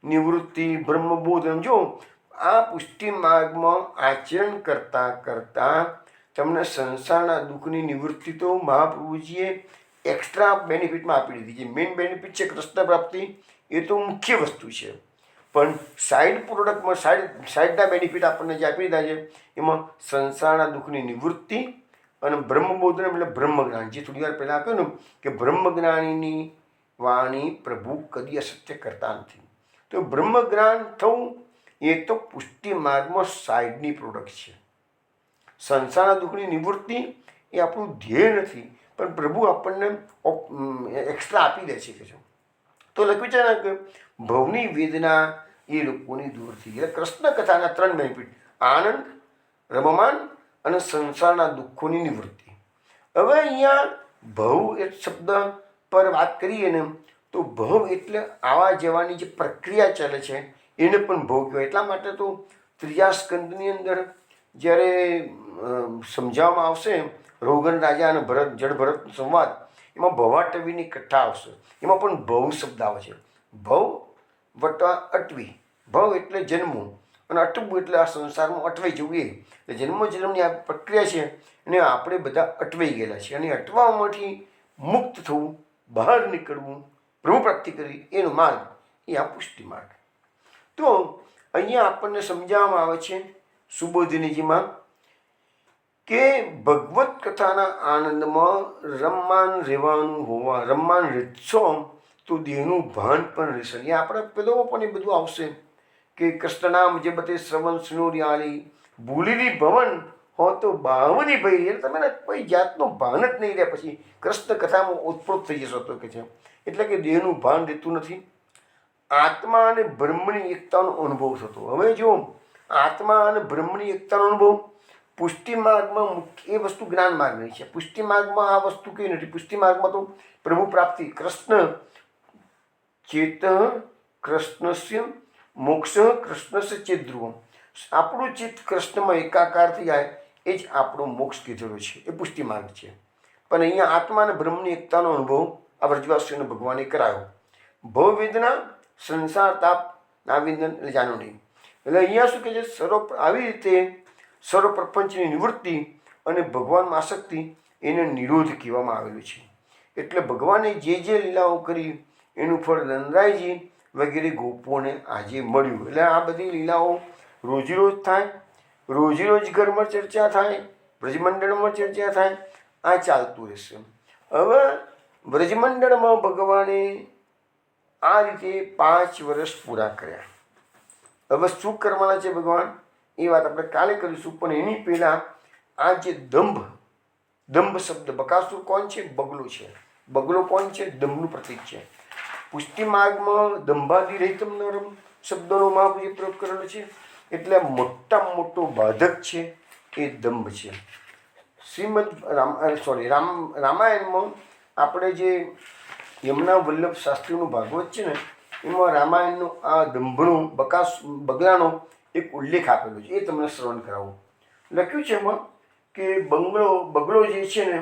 નિવૃત્તિ બ્રહ્મબોધમ. જો આ પુષ્ટિ માર્ગમાં આચરણ કરતાં કરતાં તમને સંસારના દુઃખની નિવૃત્તિ તો મહાપ્રભુજીએ એક્સ્ટ્રા બેનિફિટમાં આપી દીધી. જે મેઇન બેનિફિટ છે કૃષ્ણ પ્રાપ્તિ, એ તો મુખ્ય વસ્તુ છે, પણ સાઈડ પ્રોડક્ટમાં સાઈડના બેનિફિટ આપણને જે આપી દીધા છે, એમાં સંસારના દુઃખની નિવૃત્તિ અને બ્રહ્મબોધન એટલે બ્રહ્મજ્ઞાન. જે થોડી વાર પહેલાં કહ્યું ને કે બ્રહ્મજ્ઞાનીની વાણી પ્રભુ કદી અસત્ય કરતા નથી. તો બ્રહ્મજ્ઞાન થવું એ તો પુષ્ટિ માર્ગમાં સાઈડની પ્રોડક્ટ છે. સંસારના દુઃખની નિવૃત્તિ એ આપણું ધ્યેય નથી, પણ પ્રભુ આપણને એક્સ્ટ્રા આપી દે છે. કે તો લખ્યું છે ને કે ભવની વેદના એ લોકોની દૂર થઈ ગઈ. કૃષ્ણ કથાના 3 બેનિફિટ: આનંદ, રમમાન અને સંસારના દુઃખોની નિવૃત્તિ. હવે અહીંયા ભવ એ શબ્દ પર વાત કરીએ ને તો ભવ એટલે આવા જવાની જે પ્રક્રિયા ચાલે છે એને પણ ભવ કહેવાય. એટલા માટે તો 3જા સ્કંદની અંદર જ્યારે સમજાવવામાં આવશે રોગન રાજા અને જડ ભરત સંવાદ, એમાં ભવાટવીની કથા આવશે, એમાં પણ ભવ શબ્દ આવે છે. ભવ વટા અટવી. ભવ એટલે જન્મવું અને અટવું એટલે આ સંસારમાં અટવાઈ જવું. એટલે જન્મની આ પ્રક્રિયા છે અને આપણે બધા અટવાઈ ગયેલા છે, અને અટવામાંથી મુક્ત થવું, બહાર નીકળવું, પ્રભુ પ્રાપ્તિ કરવી, એનો માર્ગ એ આ પુષ્ટિ માર્ગ. તો અહીંયા આપણને સમજાવવામાં આવે છે સુબોધિનીજીમાં કે ભગવત કથાના આનંદમાં રમમાન રહેવાનું હોવા, રમમાન રહેશો તો દેહનું ભાન પણ રહેશે. એ આપણે પેલો પણ એ બધું આવશે કે કૃષ્ણનામ જે બધે શ્રવણ સ્નોરિયાળી ભૂલીલી ભવન હો તો બાવની ભઈ. એટલે તમે કોઈ જાતનું ભાન જ નહીં રહે, પછી કૃષ્ણ કથામાં ઓતપ્રોત થઈ જશો તો કે છે. એટલે કે દેહનું ભાન રહેતું નથી. આત્મા અને બ્રહ્મની એકતાનો અનુભવ થતો. હવે જો આત્મા અને બ્રહ્મની એકતાનો અનુભવ પુષ્ટિ માર્ગમાં મુખ્ય એ વસ્તુ જ્ઞાન માર્ગની છે. પુષ્ટિ માર્ગમાં આ વસ્તુ કઈ નથી. પુષ્ટિ માર્ગમાં તો પ્રભુ પ્રાપ્તિ, કૃષ્ણ ચેત કૃષ્ણસ્ય મોક્ષ કૃષ્ણસ્ય ચેત ધ્રુવમ. આપણું ચિત્ત કૃષ્ણમાં એકાકાર થઈ જાય એ જ આપણો મોક્ષ કીધેલો છે, એ પુષ્ટિ માર્ગ છે. પણ અહીંયા આત્મા અને બ્રહ્મની એકતાનો અનુભવ આ વ્રજવાસીઓને ભગવાને કરાયો. ભવ વેદના, સંસાર તાપ, નાવિંદન એટલે જાણો નહીં. એટલે અહીંયા શું કહે છે? આવી રીતે સર્વ પ્રપંચની નિવૃત્તિ અને ભગવાનમાં આસક્તિ એને નિરોધ કહેવામાં આવેલું છે. એટલે ભગવાને જે લીલાઓ કરી એનું ફળ નંદરાયજી વગેરે ગોપોને આજે મળ્યું. એટલે આ બધી લીલાઓ રોજ થાય, રોજ ઘરમાં ચર્ચા થાય, બ્રજમંડળમાં ચર્ચા થાય, આ ચાલતું રહેશે. હવે બ્રજમંડળમાં ભગવાને આ રીતે 5 વર્ષ પૂરા કર્યા. હવે શું કરવાના છે ભગવાન એ વાત આપણે કાલે કરીશું. પણ એની પહેલાં આ જે દંભ શબ્દ, બકાસુર કોણ છે? બગલો છે. બગલો કોણ છે? દંભનું પ્રતીક છે. પુષ્ટિ માર્ગમાં દંભાદિરહિતમ નરમ શબ્દનો મહાપુરુષે પ્રયોગ કરેલો છે. એટલે મોટામાં મોટો બાધક છે એ દંભ છે. રામાયણમાં આપણે જે યમુના વલ્લભ શાસ્ત્રીનું ભાગવત છે ને, એમાં રામાયણનો આ દંભનો બગલાનો એક ઉલ્લેખ આપેલો છે. એ તમને શ્રવણ કરાવું. લખ્યું છે એમાં કે બગલો જે છે ને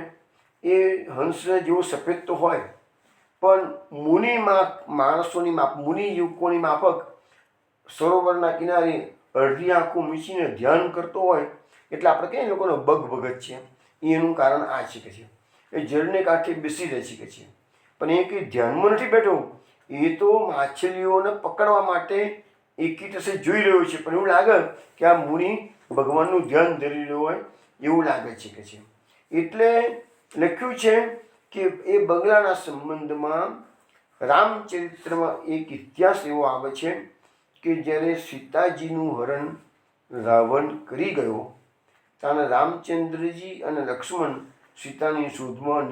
એ હંસને જેવો સફેદ તો હોય, પણ મુનિ યુવકોની માફક સરોવરના કિનારે અડધી આંખો મીચીને ધ્યાન કરતો હોય. એટલે આપણે કહીએ લોકોનો ભગત છે. એનું કારણ આ છે કે છે એ જળને કાંઠે બેસી રહે છે કે છે, પણ એ કંઈ ધ્યાનમાં નથી બેઠો. એ તો માછલીઓને પકડવા માટે એકીટસે જોઈ રહ્યો છે, પણ એવું લાગે કે આ મુનિ ભગવાનનું ધ્યાન ધરી રહ્યો હોય એવું લાગે છે કે છે. એટલે લખ્યું છે કે એ બગલાના સંબંધમાં રામચરિત્રમાં એક ઇતિહાસ એવો આવે છે કે જ્યારે સીતાજીનું હરણ રાવણ કરી ગયો ત્યારે રામચંદ્રજી અને લક્ષ્મણ સીતાની શોધમાં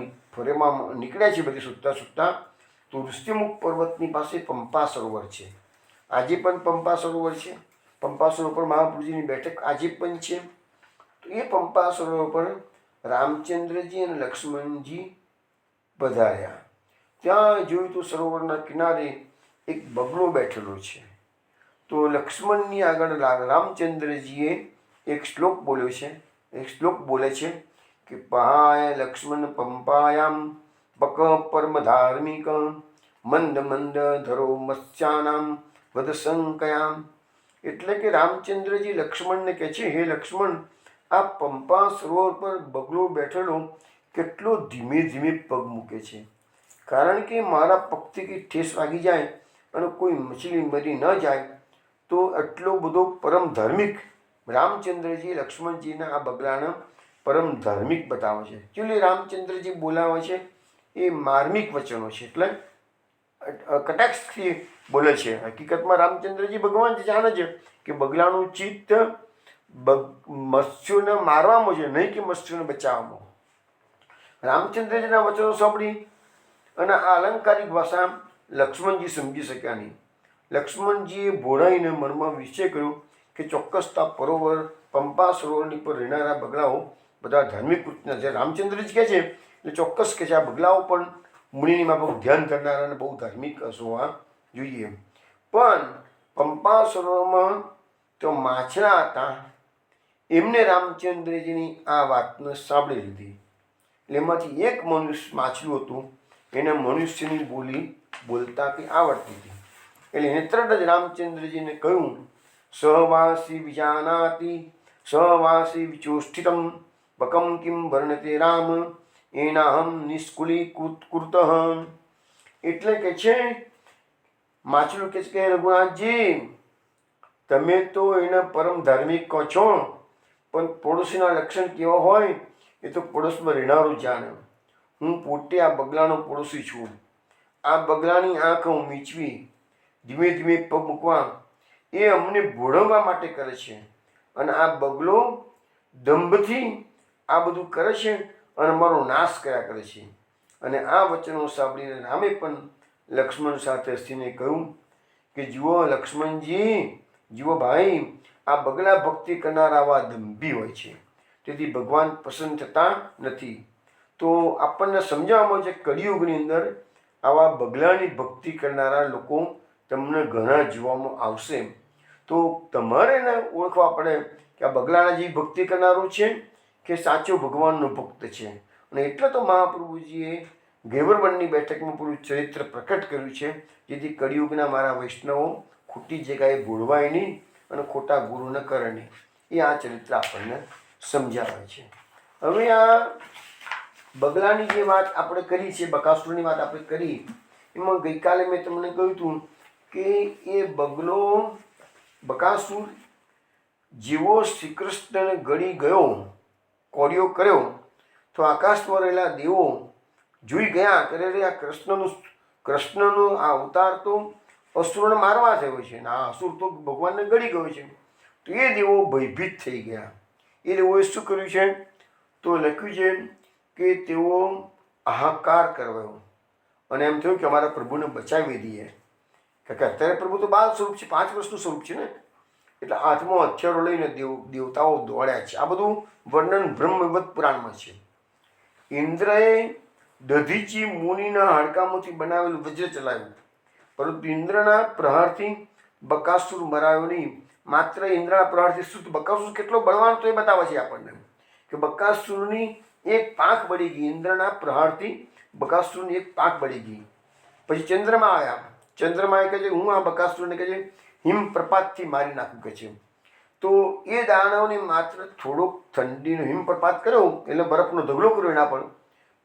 નીકળ્યા છે. બધી શોધતા તો ઋષિમુખ પર્વતની પાસે પંપા સરોવર છે. આજે પણ પંપા સરોવર છે. પંપા સરોવર પર મહાપુરુષજીની બેઠક આજે પણ છે. તો એ પંપા સરોવર પર રામચંદ્રજી અને લક્ષ્મણજી પધાર્યા. ત્યાં જોયું તો સરોવરના કિનારે એક બગલો બેઠેલો છે. તો લક્ષ્મણની આગળ રામચંદ્રજીએ એક શ્લોક બોલ્યો છે. એક શ્લોક બોલે છે કે પહાય લક્ષ્મણ પંપાયામ પક પરમ ધાર્મિક મંદ મંદ ધરો મત્સ્યાનામ વધ સંકયામ. એટલે કે રામચંદ્રજી લક્ષ્મણને કહે છે, હે લક્ષ્મણ, આ પંપા સરોવર પર બગલો બેઠેલો કેટલો ધીમે ધીમે પગ મૂકે છે, કારણ કે મારા પગથી કંઈ ઠેસ વાગી જાય અને કોઈ મછલી મરી ન જાય. તો એટલો બધો પરમ ધાર્મિક રામચંદ્રજી લક્ષ્મણજીના આ બગલાને પરમ ધાર્મિક બતાવે છે. એકચ્યુઅલી રામચંદ્રજી બોલાવે છે એ માર્મિક વચનો છે, એટલે કટાક્ષથી બોલે છે. હકીકતમાં રામચંદ્રજી ભગવાન જાણે છે કે બગલાનું ચિત્ત મત્સ્યોને મારવામાં છે, નહીં કે મત્સ્યોને બચાવવામાં. રામચંદ્રજીના વચનો સાંભળી અને આ અલંકારિક ભાષા લક્ષ્મણજી સમજી શક્યા નહીં. લક્ષ્મણજીએ ભોળાઈને મનમાં વિષય કર્યો કે ચોક્કસ પંપા સરોવરની પર રહેનારા બગલાઓ બધા ધાર્મિક વૃત્તિના છે. રામચંદ્રજી કહે છે એટલે ચોક્કસ કે છે આ બગલાઓ પણ મુનિની માફક ધ્યાન કરનારા અને બહુ ધાર્મિક હસવા જોઈએ. પણ પંપા સરોવરમાં તો માછલા હતા, એમને રામચંદ્રજીની આ વાતને સાંભળી લીધી. એટલે એમાંથી એક મનુષ્ય માછલું હતું, એને મનુષ્યની બોલી બોલતા કે આવડતી હતી. એટલે એને તરત જ રામચંદ્રજીને કહ્યું, સહવાસી વિજાનાતિ સહવાસી વિચોષ્ઠિતમ બકમ કિમ વર્ણતે રામ એનાહમ નિષ્કુલી કૃત. એટલે કે છે માછલું કે છે કે રઘુનાથજી, તમે તો એને પરમ ધાર્મિક કહો છો, પણ પડોશીના લક્ષણ કેવા હોય એ તો પડોશમાં રહેનારું જાણે. હું પોતે આ બગલાનો પડોશી છું. આ બગલાની આંખ હું મીચવી ધીમે ધીમે પગ મૂકવા એ અમને ભોળવવા માટે કરે છે, અને આ બગલો દંભથી આ બધું કરે છે અને મારો નાશ કર્યા કરે છે. અને આ વચનો સાંભળીને રામે પણ લક્ષ્મણ સાથે હસીને કહ્યું કે જુઓ લક્ષ્મણજી, જુઓ ભાઈ, આ બગલા ભક્તિ કરનારા આવા દંભી હોય છે, તેથી ભગવાન પસંદ થતા નથી. તો આપણને સમજાવવામાં છે કળિયુગની અંદર આવા બગલાની ભક્તિ કરનારા લોકો તમને ઘણા જોવામાં આવશે. તો તમારે એને ઓળખવા પડે કે આ બગલાના જે ભક્તિ કરનારો છે કે સાચો ભગવાનનો ભક્ત છે. અને એટલે તો મહાપ્રભુજીએ ગેવરવનની બેઠકમાં પૂરું ચરિત્ર પ્રકટ કર્યું છે, જેથી કળિયુગના મારા વૈષ્ણવો ખોટી જગ્યાએ ભૂલવાય નહીં અને ખોટા ગુરુ ન કરે નહીં. એ આ ચરિત્ર આપણને સમજાવે છે. હવે આ બગલાની જે વાત આપણે કરી છે, બકાસુરની વાત આપણે કરી, એમાં ગઈકાલે મેં તમને કહ્યું હતું કે એ બગલો બકાસુર જેવો શ્રી કૃષ્ણને ગળી ગયો, કોળિયો કર્યો, તો આકાશમાં રહેલા દેવો જોઈ ગયા કરે આ કૃષ્ણનો આ અવતાર તો અસુરોને મારવા થયો છે, અને આ અસુર તો ભગવાનને ગળી ગયો છે. તો એ દેવો ભયભીત થઈ ગયા. એ દેવોએ શું કર્યું છે? તો લખ્યું છે કે તેઓ હાહાકાર કરવાયો અને એમ થયું કે અમારા પ્રભુને બચાવી દઈએ. કારણ કે અત્યારે પ્રભુ તો 12 સ્વરૂપ છે, 5 વર્ષનું સ્વરૂપ છે ને, એટલે હાથમાં હથિયારો લઈને દેવતાઓ દોડ્યા છે. આ બધું વર્ણન બ્રહ્મવત પુરાણમાં છે. ઇન્દ્રએ દધીચી મુનિના હાડકામાંથી બનાવેલું વજ્ર ચલાવ્યું, પરંતુ ઇન્દ્રના પ્રહારથી બકાસુર મરાયો નહીં. માત્ર ઇન્દ્રના પ્રહારથી શું? બકાસુર કેટલો બળવાન તો એ બતાવે છે આપણને કે બકાસુરની એક પાંખ બળી ગઈ. ઇન્દ્રના પ્રહારથી બકાસુરની એક પાંખ બળી ગઈ. પછી ચંદ્રમા આવ્યા. ચંદ્રમાએ કહે છે હું આ બકાસુરને કહે છે હિમ પ્રપાતથી મારી નાખું કે છે. તો એ દાનવને માત્ર થોડોક ઠંડીનો હિમ પ્રપાત કર્યો, એટલે બરફનો ઢગલો કર્યો એના પર,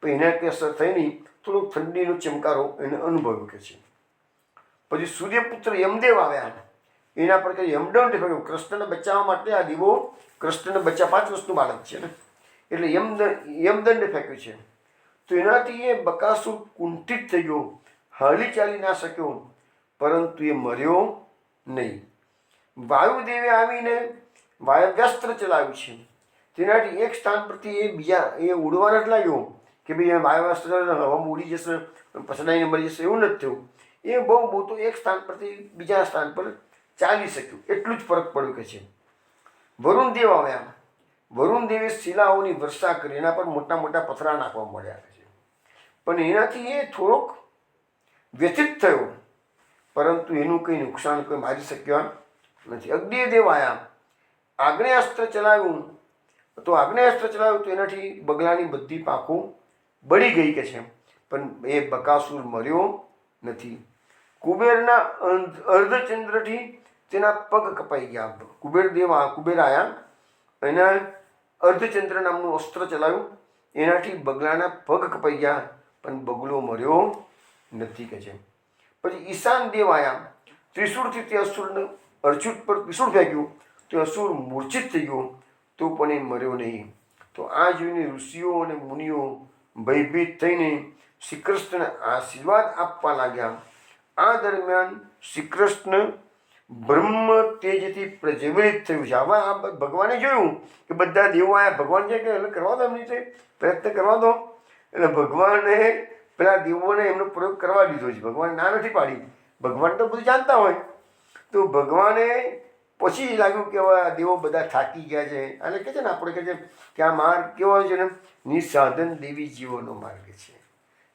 પણ એને કંઈ અસર થઈ નહીં. થોડોક ઠંડીનો ચમકારો એને અનુભવ્યો કે છે. પછી સૂર્યપુત્ર યમદેવ આવ્યા, એના પર કંઈ યમદંડ ફેંક્યો. કૃષ્ણને બચાવવા માટે આ દીવો કૃષ્ણને 5 વર્ષનું બાળક છે ને, એટલે યમદંડ ફેંક્યો છે. તો એનાથી એ બકાસુર કુંઠિત થઈ ગયો, હાલી ચાલી ના શક્યો, પરંતુ એ મર્યો નહીં. વાયુદેવે આવીને વાયવ્યાસ્ત્ર ચલાવ્યું છે. તેનાથી એક સ્થાન પરથી એ ઉડવા નથી લાગ્યો કે ભાઈ વાયવ્યાસ્ત્ર હવામાં ઉડી જશે, પછડાઈને મરી જશે, એવું નથી થયું. એ બહુ તો એક સ્થાન પરથી બીજા સ્થાન પર ચાલી શક્યું, એટલું જ ફરક પડ્યો કે છે. વરુણદેવ આવ્યા. વરુણદેવે શિલાઓની વર્ષા કરી, એના પર મોટા મોટા પથરા નાખવા મળ્યા છે. પણ એનાથી એ થોડોક વ્યથિત થયો, પરંતુ એનું કંઈ નુકસાન કોઈ મારી શક્યા નથી. અગ્નિદેવ આવ્યા, આગ્નેયાસ્ત્ર ચલાવ્યું તો એનાથી બગલાની બધી પાંખો બળી ગઈ કે છે, પણ એ બકાસુર મર્યો નથી. કુબેરના અર્ધચંદ્રથી તેના પગ કપાઈ ગયા. કુબેર આવ્યા, એના અર્ધચંદ્ર નામનું અસ્ત્ર ચલાવ્યું, એનાથી બગલાના પગ કપાઈ ગયા, પણ બગલો મર્યો નથી કે છે. પછી ઈશાન દેવ આવ્યા, ત્રિશૂળથી તે અસુરને અર્જુન પર ત્રિશૂળ ફેંક્યું, તો અસુર મૂર્છિત થઈ ગયો, તો પણ એ મર્યો નહીં. તો આ જોઈને ઋષિઓ અને મુનિઓ ભયભીત થઈને શ્રી કૃષ્ણને આશીર્વાદ આપવા લાગ્યા. આ દરમિયાન શ્રી કૃષ્ણ બ્રહ્મ તેજથી પ્રજ્વલિત થયું છે. આવા આ ભગવાને જોયું કે બધા દેવો આયા, ભગવાન છે કે કરવા દો, એમની રીતે પ્રયત્ન કરવા દો. એટલે ભગવાને પેલા દેવોને એમનો પ્રયોગ કરવા દીધો છે. ભગવાન ના નથી પાડી, ભગવાન તો બધું જાણતા હોય. તો ભગવાને પછી લાગ્યું કે હવે આ દેવો બધા થાકી ગયા છે. અને કહે છે ને, આપણે કહે છે કે આ માર્ગ કેવો હોય છે ને, નિસાધન દેવી જીવોનો માર્ગ છે.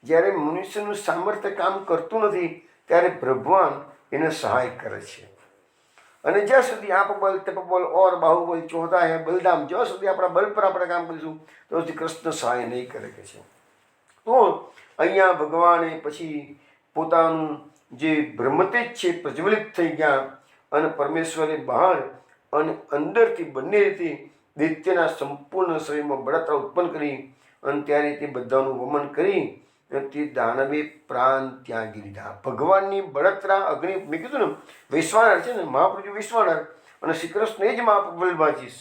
જ્યારે મનુષ્યનું સામર્થ્ય કામ કરતું નથી ત્યારે ભગવાન એને સહાય કરે છે. અને જ્યાં સુધી આપ બલ તપ બલ ઓર બાહુબલ ચોથા હે બલધામ, જ્યાં સુધી આપણા બલ પર આપણે કામ કરીશું તો સુધી કૃષ્ણ સહાય નહીં કરે કે છે. તો અહીંયા ભગવાને પછી પોતાનું જે બ્રહ્મતેજ છે પ્રજ્વલિત થઈ ગયા, અને પરમેશ્વરે બહાર અને અંદરથી બંને રીતે દૈત્યના સંપૂર્ણ શરીરમાં બળતરા ઉત્પન્ન કરી, અને ત્યારે તે બધાનું વમન કરી અને તે દાનવે પ્રાણ ત્યાગી દીધા. ભગવાનની બળતરા અગ્નિ, મેં કીધું ને વૈશ્વાનર છે ને, મહાપ્રભુ વૈશ્વાનર, અને શ્રી કૃષ્ણ એ જ મહાપ્રભુ બલભાજી.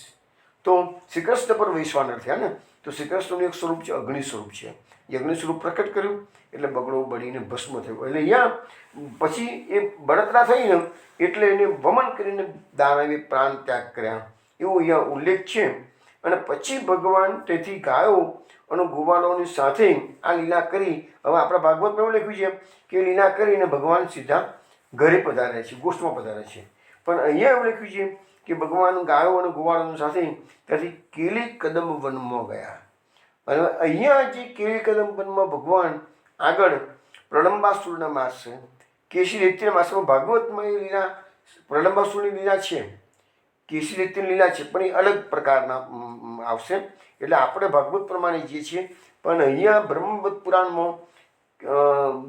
તો શ્રી કૃષ્ણ પર વૈશ્વાનર થયા ને, તો શ્રી કૃષ્ણનું એક સ્વરૂપ છે અગ્નિ સ્વરૂપ છે. એ અગ્નિ સ્વરૂપ પ્રકટ કર્યું એટલે બગડો બળીને ભસ્મ થયો. એટલે અહીંયા પછી એ બળતરા થઈ ને એટલે એને વમન કરીને દાનવે પ્રાણ ત્યાગ કર્યા, એવો અહીંયા ઉલ્લેખ છે. અને પછી ભગવાન તેથી ગાયો અને ગોવાળોની સાથે આ લીલા કરી. હવે આપણા ભાગવતમાં એવું લખ્યું છે કે લીલા કરીને ભગવાન સીધા ઘરે પધારે છે, ગોષ્ઠમાં પધારે છે. પણ અહીંયા એવું લખ્યું છે કે ભગવાન ગાયો અને ગોવાળોની સાથે ત્યાંથી કેલી કદમ વનમાં ગયા. અને અહીંયા જે કેલી કદમ વનમાં ભગવાન આગળ પ્રલંબાસુરના માસ છે, કેશી દૈત્યના માસમાં ભાગવતમાં એ લીલા પ્રલંબાસુરની લીલા છે, કેશી દૈત્યની લીલા છે, પણ એ અલગ પ્રકારના આવશે. એટલે આપણે ભાગવત પ્રમાણે જે છીએ, પણ અહીંયા બ્રહ્મવત પુરાણમાં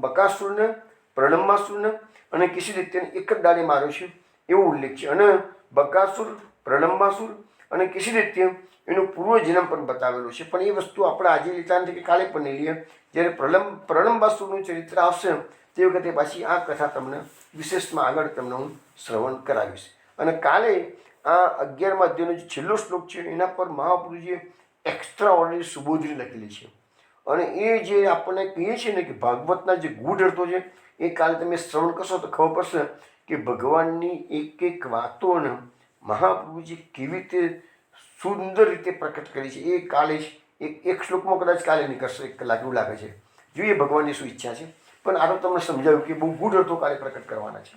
બકાસુરને, પ્રલંબાસુરને અને કેશી દૈત્યને એક જ દાડે માર્યો છે એવો ઉલ્લેખ છે. અને બકાસુર, પ્રલંબાસુર અને કેશી દૈત્ય એનો પૂર્વ જન્મ પણ બતાવેલો છે. પણ એ વસ્તુ આપણે આજે લેતા નથી કે કાલે પણ નહીં લઈએ. જ્યારે પ્રલંબાસુરનું ચરિત્ર આવશે તે વખતે પાછી આ કથા તમને વિશેષમાં આગળ તમને હું શ્રવણ કરાવીશ. અને કાલે આ 11મા અધ્યાયનો જે છેલ્લો શ્લોક છે એના પર મહાપુરુષે એક્સ્ટ્રા ઓર્ડિનરી સુબોધની લખેલી છે. અને એ જે આપણને કહીએ છીએ ને કે ભાગવતના જે ગૂઢ અર્થો છે એ કાલે તમે શ્રવણ કરશો તો ખબર પડશે કે ભગવાનની એક એક વાતોને મહાપ્રભુજી કેવી રીતે સુંદર રીતે પ્રકટ કરી છે. એ કાલે જ એક શ્લોકમાં કદાચ કાલે નીકળશે, 1 કલાક એવું લાગે છે. જોઈએ ભગવાનની શું ઈચ્છા છે. પણ આ તો તમને સમજાવ્યું કે બહુ ગૂઢ અર્થો કાલે પ્રકટ કરવાના છે.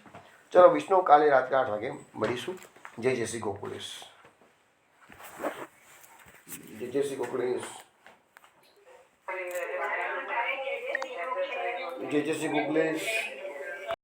ચલો વિષ્ણુ, કાલે રાત્રે 8 વાગે મળીશું. જય જય શ્રી ગોકુલેશ. જય જય શ્રી ગોકુલેશ. જય જય શ્રી ગોકુલેશ.